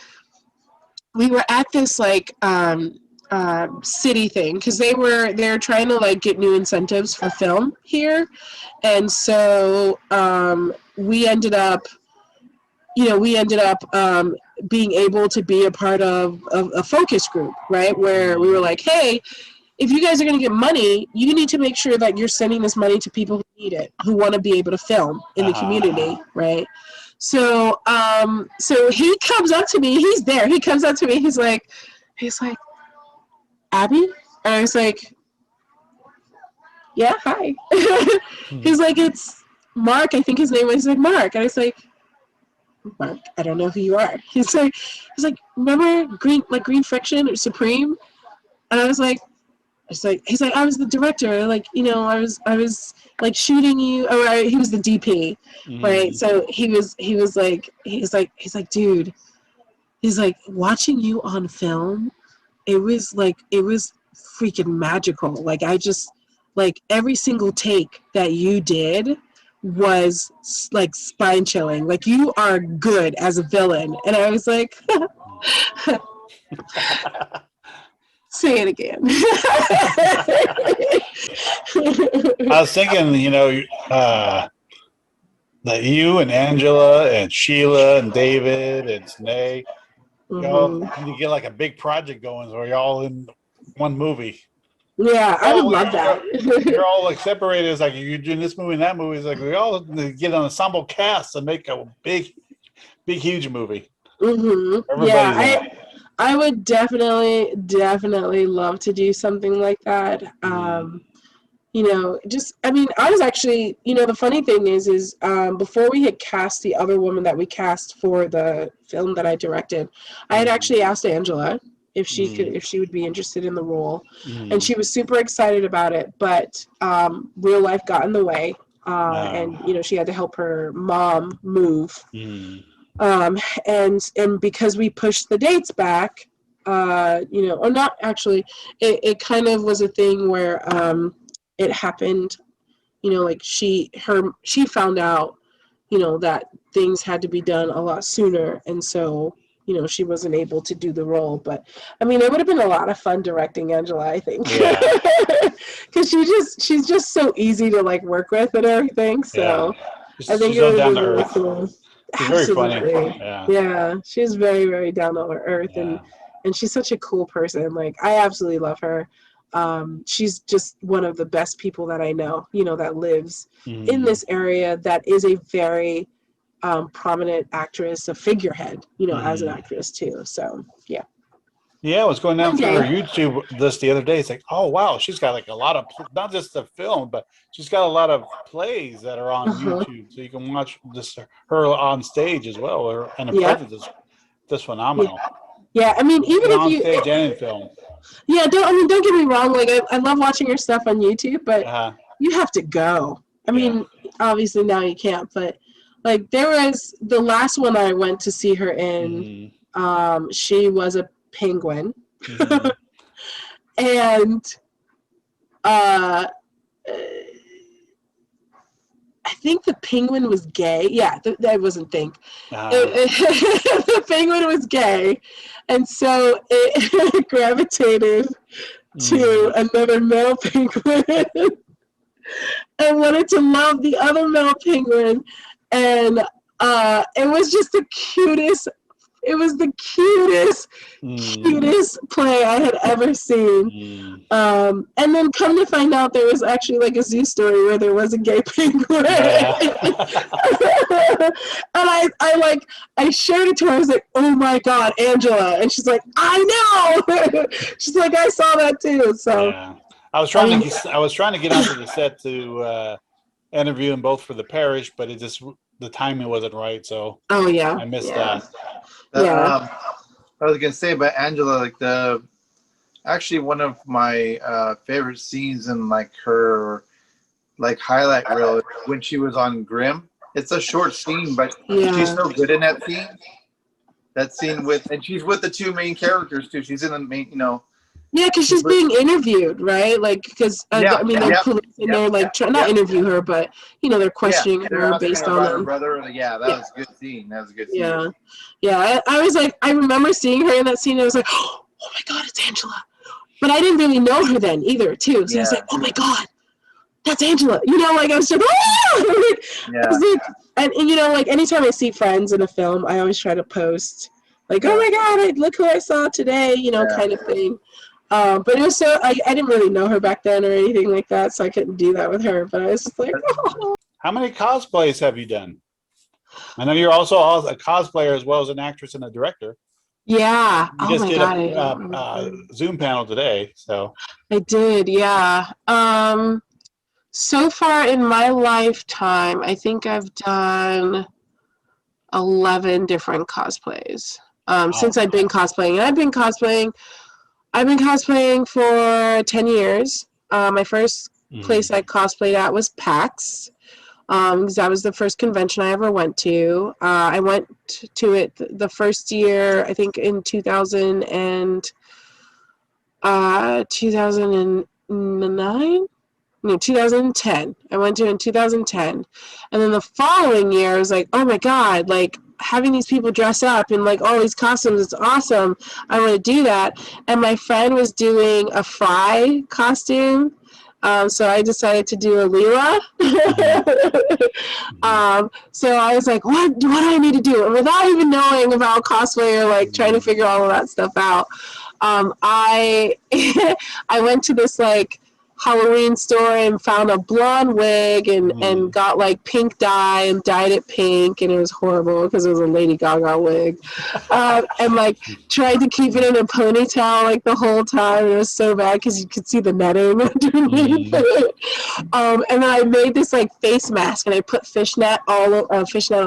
we were at this like city thing because they're trying to like get new incentives for film here, and so we ended up being able to be a part of a focus group, right? Where we were like, hey, if you guys are going to get money, you need to make sure that you're sending this money to people who need it, who want to be able to film in the community, right? So so he comes up to me. He's there. He comes up to me. He's like, Abby? And I was like, yeah, hi. He's like, it's Mark. I think his name was. He's like, Mark. And I was like, Mark, I don't know who you are. He's like, remember Green Friction or Supreme? And I was like, he's like, I was the director. Like, I was like shooting you. Or he was the DP, right? So he was like, dude, he's like, watching you on film, it was freaking magical. Like, I just, like, every single take that you did was like spine chilling. Like, you are good as a villain. And I was like, say it again. I was thinking, that you and Angela and Sheila and David and Snay, y'all need to get like a big project going where you're all in one movie. Yeah, I would love that. You're all like separated. It's like you're doing this movie and that movie. It's like we all get an ensemble cast and make a big, huge movie. Yeah, I would definitely love to do something like that. I was actually, the funny thing is before we had cast the other woman that we cast for the film that I directed, I had actually asked Angela if she would be interested in the role, and she was super excited about it, but real life got in the way, and she had to help her mom move, and because we pushed the dates back, or not actually, it kind of was a thing where it happened, like she found out, that things had to be done a lot sooner, and so she wasn't able to do the role. But I mean, it would have been a lot of fun directing Angela, I think. Yeah. Because she's just so easy to like work with and everything. So I think it would have been really cool. She's very funny. Yeah, she's very, very down to earth, and and she's such a cool person. Like, I absolutely love her. She's just one of the best people that I know, that lives in this area, that is a very prominent actress, a figurehead, as an actress too. So, yeah. Yeah, I was going down through her Okay. YouTube list the other day. It's like, oh wow, she's got like a lot of not just the film, but she's got a lot of plays that are on YouTube, so you can watch just her on stage as well. And her presence is just phenomenal. Yeah, I mean, even and if on you stage and in film. Yeah, don't get me wrong. Like, I love watching your stuff on YouTube, but you have to go. I mean, obviously now you can't, but like, there was the last one I went to see her in. She was a penguin, and I think the penguin was gay. Yeah, I wasn't think. The penguin was gay, and so it gravitated to another male penguin and wanted to love the other male penguin, and it was just the cutest. It was the cutest play I had ever seen. And then come to find out, there was actually like a zoo story where there was a gay penguin. And I showed it to her. I was like, oh my God, Angela. And she's like, I know. She's like, I saw that too. So I was trying to get onto the set to interview them both for the parish, but the timing wasn't right, so I missed that. I was gonna say about Angela, like actually one of my favorite scenes in like her like highlight reel when she was on Grimm. It's a short scene, but she's so good in that scene. That scene and she's with the two main characters too. She's in the main, Yeah, because she's being interviewed, right? Like, because I mean, they're police and they're like trying not interview her, but they're questioning her based on her brother. Yeah, that was a good scene. That was a good scene. Yeah. I was like, I remember seeing her in that scene. And I was like, oh my God, it's Angela. But I didn't really know her then either, too. So I was like, oh my God, that's Angela. Like, I was just and like anytime I see friends in a film, I always try to post like, oh my God, look who I saw today, kind of thing. But it was I didn't really know her back then or anything like that, so I couldn't do that with her. But I was just like, oh. How many cosplays have you done? I know you're also a cosplayer as well as an actress and a director. Yeah. You just did a Zoom panel today, so. I did, yeah. So far in my lifetime, I think I've done 11 different cosplays. Since I've been cosplaying. And I've been cosplaying for 10 years. My first place I cosplayed at was PAX, because that was the first convention I ever went to. I went to it the first year, I think in 2009? No, 2010. I went to it in 2010. And then the following year, I was like, oh my God, like, having these people dress up in like all these costumes, it's awesome. I want to do that. And my friend was doing a Fry costume, so I decided to do a Leela. So I was like, what do I need to do? And without even knowing about cosplay or like trying to figure all of that stuff out, I I went to this like Halloween store and found a blonde wig and got like pink dye and dyed it pink, and it was horrible because it was a Lady Gaga wig, and like tried to keep it in a ponytail like the whole time. It was so bad because you could see the netting underneath it. And then I made this like face mask and I put fishnet on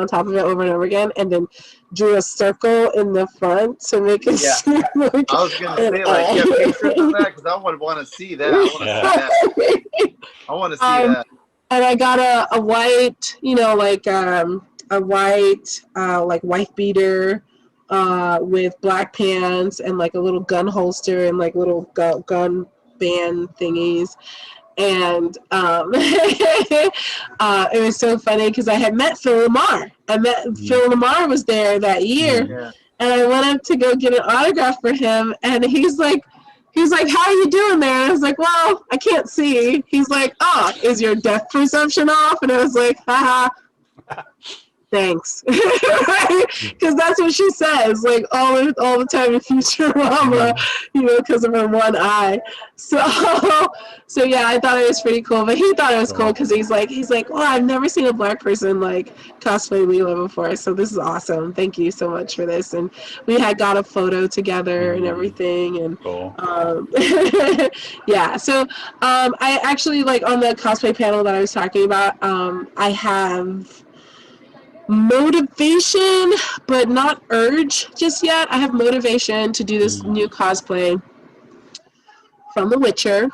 top of it over and over again, and then drew a circle in the front to make it seem like I was gonna say like pictures of that because I would want to see that. I want to see that. And I got a white, a white like wife beater with black pants and like a little gun holster and like little gun band thingies. And it was so funny because I had met Phil Lamar. Phil Lamar was there that year, and I went up to go get an autograph for him, and he's like, how are you doing there? And I was like, well, I can't see. He's like, oh, is your depth perception off? And I was like, haha. thanks. Because that's what she says, like all the time in Futurama, because of her one eye. So yeah, I thought it was pretty cool. But he thought it was cool because he's like, well, I've never seen a Black person like cosplay Leela before, so this is awesome. Thank you so much for this. And we had got a photo together and everything, and Cool. yeah. So I actually, like, on the cosplay panel that I was talking about, I have motivation but not urge just yet. I have motivation to do this new cosplay from The Witcher.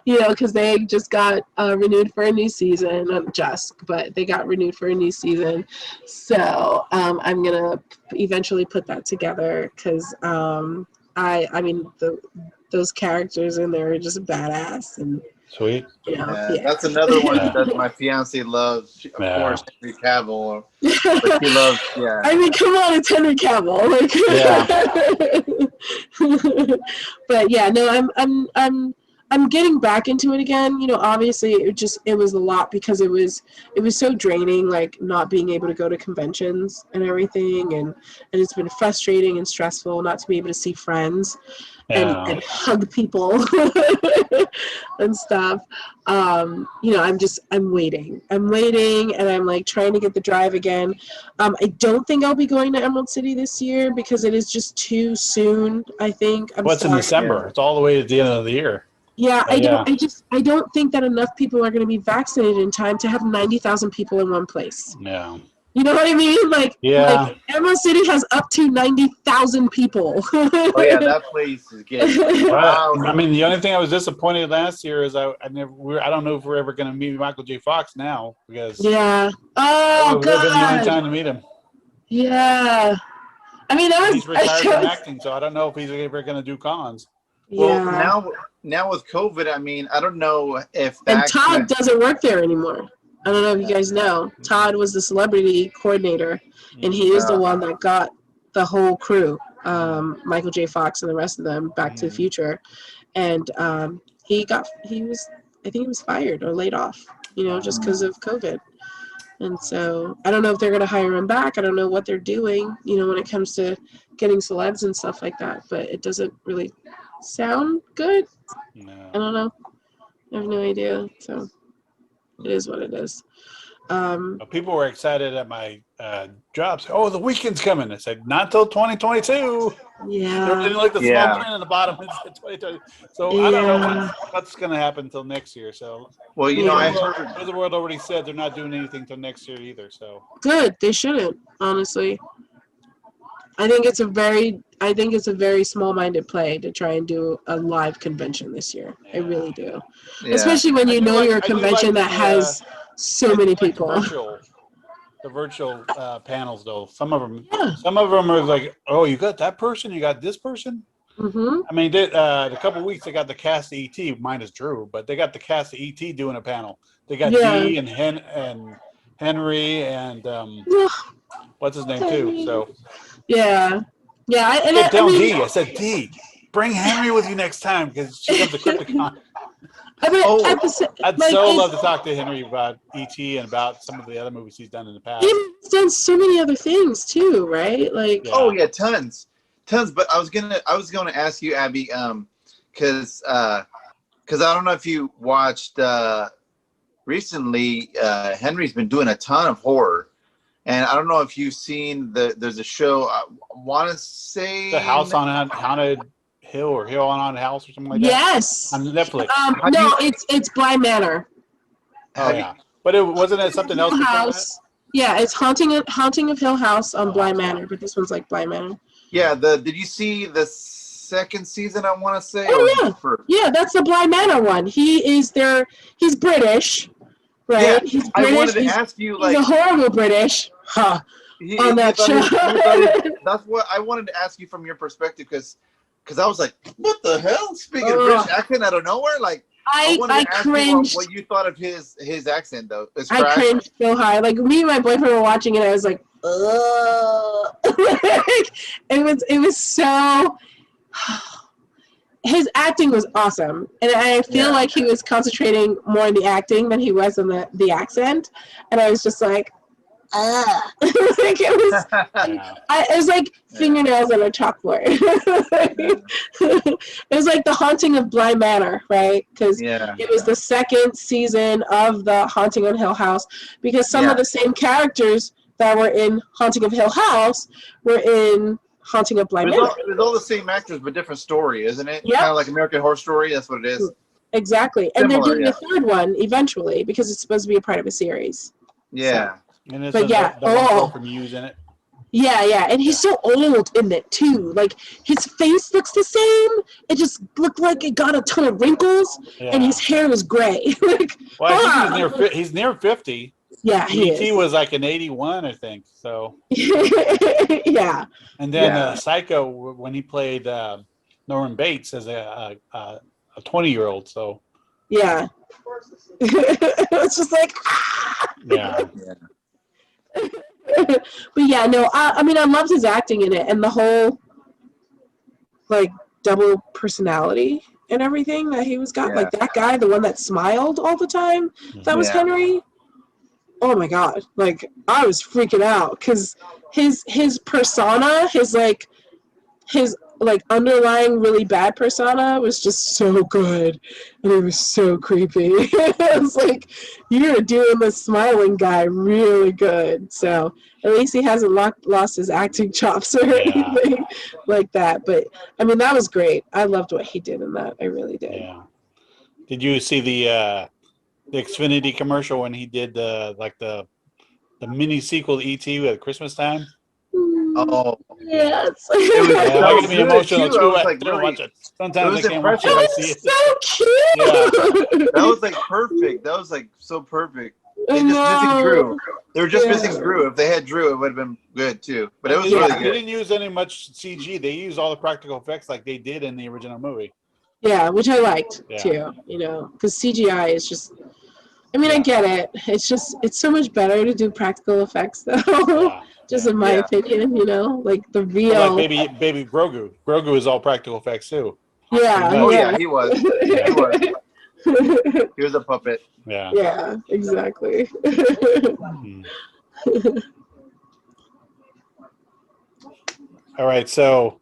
Because they just got renewed for a new season. Not just, but they got renewed for a new season. So I'm gonna eventually put that together because I mean those characters in there are just badass. And Sweet. That's another one that my fiance loves. Of course, Henry Cavill. But she loves. Yeah. I mean, come on, it's Henry Cavill. Like, but yeah, no, I'm getting back into it again. Obviously, it was a lot because it was so draining, like not being able to go to conventions and everything, and it's been frustrating and stressful not to be able to see friends. And hug people and stuff. I'm waiting, and I'm like trying to get the drive again. I don't think I'll be going to Emerald City this year because it is just too soon. I think. What's in December? It's all the way at the end of the year. Yeah, I don't think that enough people are going to be vaccinated in time to have 90,000 people in one place. Yeah. You know what I mean? Like Emerald City has up to 90,000 people. Oh yeah, that place is getting. Wow. I mean, the only thing I was disappointed last year is I don't know if we're ever going to meet Michael J. Fox now because oh that god, been the only time to meet him. Yeah, I mean he's retired from acting, so I don't know if he's ever going to do cons. Well, now with COVID, I mean, I don't know if and Todd doesn't work there anymore. I don't know if you guys know. Todd was the celebrity coordinator, and he is the one that got the whole crew, Michael J. Fox and the rest of them, Back to the Future. And he was fired or laid off, just because of COVID. And so I don't know if they're going to hire him back. I don't know what they're doing, when it comes to getting celebs and stuff like that. But it doesn't really sound good. No. I don't know. I have no idea. So it is what it is. People were excited at my job. Oh, the weekend's coming. I said, not till 2022. Yeah. There didn't like the small print on the bottom. It said 2022. So I don't know what's going to happen until next year. So I heard the world already said they're not doing anything till next year either. So good. They shouldn't, honestly. I think it's a very small-minded play to try and do a live convention this year. I really do. Yeah. Especially when you're a convention that has so many people. The virtual panels, though. Some of them are like, oh, you got that person, you got this person. Mm-hmm. I mean, a couple of weeks they got the cast of ET. Mine is Drew, but they got the cast of ET doing a panel. They got Dee and Henry and what's his name too. So. Yeah. I said, Dee, bring Henry with you next time because she comes to Crypticon. I'd love to talk to Henry about E.T. and about some of the other movies he's done in the past. He's done so many other things too, right? Like tons. But I was gonna ask you, Abby, because I don't know if you watched recently. Henry's been doing a ton of horror. And I don't know if you've seen there's a show, I want to say... The House on Haunted Hill or Hill on Haunted House or something like that? Yes. On Netflix. It's Bly Manor. Oh, yeah. But wasn't it something else? House. Yeah, it's Haunting of Hill House on Bly Manor, but this one's like Bly Manor. Yeah, did you see the second season, I want to say? Oh, yeah. Yeah, that's the Bly Manor one. He's British. Right? Yeah, he's British. I wanted to ask you, he's a horrible British, on that show. That's what I wanted to ask you from your perspective, because I was like, what the hell? Speaking of British accent out of nowhere, like I wanted to ask cringed. You what you thought of his accent, though. I cringed so hard. Like me and my boyfriend were watching it, I was like, ugh. it was so. His acting was awesome, and I feel like he was concentrating more on the acting than he was on the accent, and I was just like, like it was. It was like fingernails on a chalkboard. It was like the Haunting of Bly Manor, right? Because it was the second season of the Haunting on Hill House. Because some of the same characters that were in Haunting of Hill House were in Haunting of Bly Manor. It's all the same actors, but different story, isn't it? Yep. Kind of like American Horror Story. That's what it is. Exactly. And they're doing a third one eventually because it's supposed to be a part of a series. Yeah. So. And it's But the one girl from Muse in it. Yeah. And he's so old in it too. Like his face looks the same. It just looked like it got a ton of wrinkles and his hair was gray. Like, well, I think he's near 50. Yeah, E.T. was like an 81, I think. So. Yeah. And then Psycho, when he played Norman Bates as a 20-year-old. So. Yeah. It's just like. Yeah. But yeah, no. I mean, I loved his acting in it and the whole like double personality and everything that he was got. Like that guy, the one that smiled all the time. That was Henry. Oh my god! Like I was freaking out because his persona, his underlying really bad persona was just so good, and it was so creepy. It was like you're doing the smiling guy really good. So at least he hasn't lost his acting chops or anything like that. But I mean, that was great. I loved what he did in that. I really did. Yeah. Did you see the Xfinity commercial when he did the mini sequel to E.T. at Christmas time? Oh, yes. It was I so can be good, emotional too. I was I like, don't really, watch it. Sometimes I can't watch it. That I was see it. so cute. that was like perfect. That was like so perfect. They just missing Drew. They were just missing Drew. If they had Drew, it would have been good too. But it was really They good. didn't use any much CG. They used all the practical effects like they did in the original movie. Yeah, which I liked too. You know, because CGI is just. I mean, I get it. It's so much better to do practical effects though. Just in my opinion, you know, like the real. Well, like baby Grogu. Grogu is all practical effects too. Yeah. Oh yeah, he was. He was. He was a puppet. Yeah. Yeah, exactly. All right. So,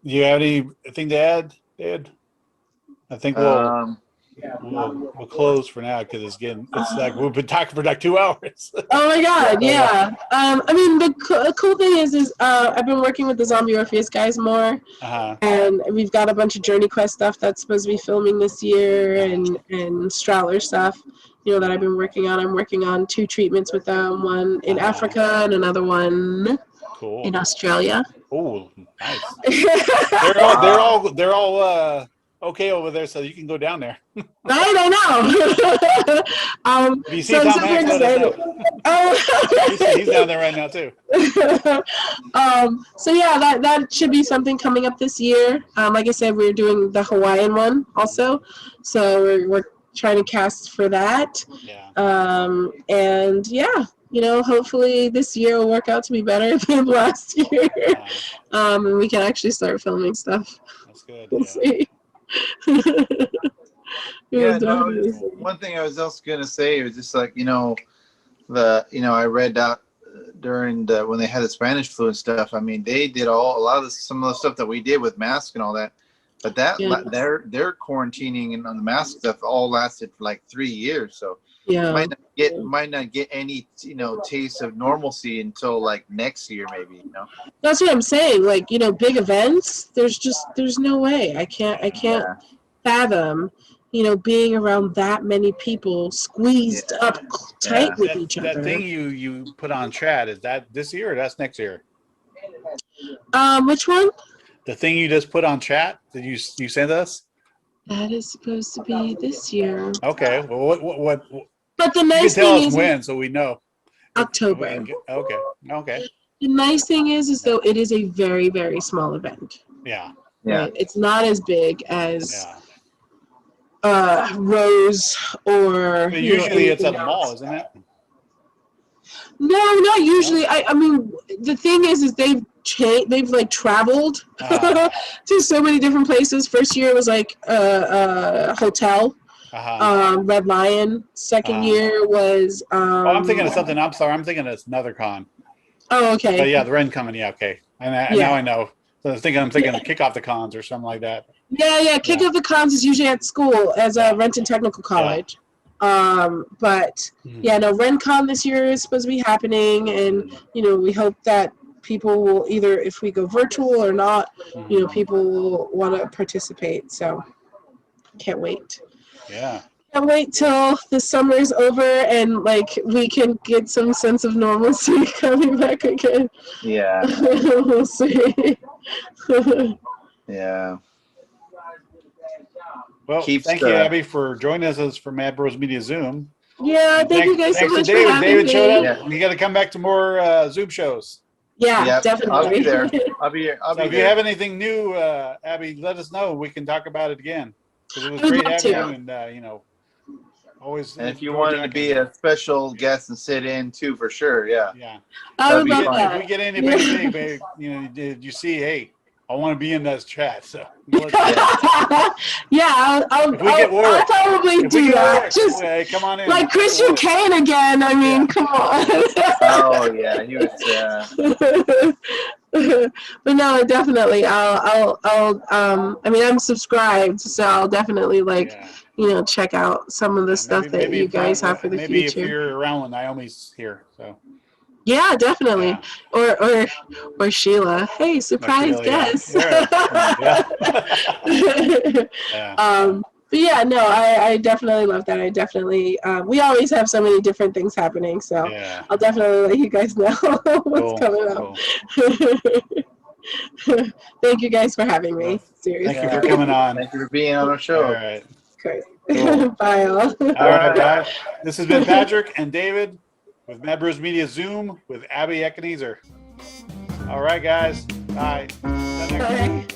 do you have anything to add, Ed? I think we'll close for now because it's like we've been talking for like 2 hours. Oh my god, yeah. I mean, the cool thing is I've been working with the Zombie Orpheus guys more, and we've got a bunch of Journey Quest stuff that's supposed to be filming this year, and Straller stuff, you know, that I've been working on. I'm working on 2 treatments with them, one in Africa and another one in Australia. Oh, nice. They're all okay over there, so you can go down there. I don't know. You see Tom Hanks? He's down there right now too. So yeah, that should be something coming up this year. Like I said, we're doing the Hawaiian one also, so we're trying to cast for that. And yeah, you know, hopefully this year will work out to be better than last year. And we can actually start filming stuff. That's good. We'll see. One thing I was also gonna say was just like, you know, I read out during when they had the Spanish flu and stuff. I mean, they did some of the stuff that we did with masks and all that, but their quarantining and on the mask stuff all lasted for like 3 years. So might not get any, you know, taste of normalcy until like next year maybe, you know. That's what I'm saying. Like, you know, big events, there's no way. I can't fathom, you know, being around that many people squeezed up tight with each other. That thing you put on chat, is that this year or that's next year? Which one? The thing you just put on chat that you sent us? That is supposed to be this year. Okay. Well, what but the nice thing is when, so we know. October. Okay. The nice thing is though it is a very, very small event. Yeah. Right? It's not as big as Rose or. But usually it's at a mall, isn't it? No, not usually. I mean, the thing is they've like traveled to so many different places. First year was like a hotel. Red Lion. Second year was. Oh, I'm thinking of something. I'm sorry. I'm thinking of another con. Oh, okay. But yeah, the Ren coming. Yeah, okay. And now I know. So I'm thinking of kick off the cons or something like that. Yeah. Kick off the cons is usually at school as a Renton Technical College. But yeah, no, RenCon this year is supposed to be happening, and we hope that people will either, if we go virtual or not, people will want to participate. So can't wait. Yeah. Can't wait till the summer is over and we can get some sense of normalcy coming back again. Yeah. We'll see. Yeah. Well, thank you, Abby, for joining us for Mad Bros Media Zoom. Yeah, thank you guys so much for having David me. showed up. Yeah. You got to come back to more Zoom shows. Yeah, definitely. I'll be there. I'll be here. If you have anything new, Abby, let us know. We can talk about it again. Because it was I would great love having to. you, and always. And if you wanted to be a special guest and sit in too, for sure, yeah. Yeah. I would love If that. we get anybody big, babe, did you see? Hey, I want to be in this chat. So yeah, I'll probably do that. Just come on in. Like Christian Kane again. I mean, come on. Oh yeah, he was. But no, definitely. I'll. I mean, I'm subscribed, so I'll definitely check out some of the stuff that you guys have for the future. Maybe if you're around when Naomi's here, so. Yeah, definitely. Yeah. Or Sheila. Hey, surprise guest. Yeah. But yeah, no, I definitely love that. I definitely we always have so many different things happening, so I'll definitely let you guys know what's coming up. Thank you guys for having me. Seriously. Thank you for coming on. Thank you for being on our show. All right. Great. Cool. Bye all. All right, guys. This has been Patrick and David with Mad Bros Media Zoom with Abie Ekenezar. All right, guys. Bye. Bye.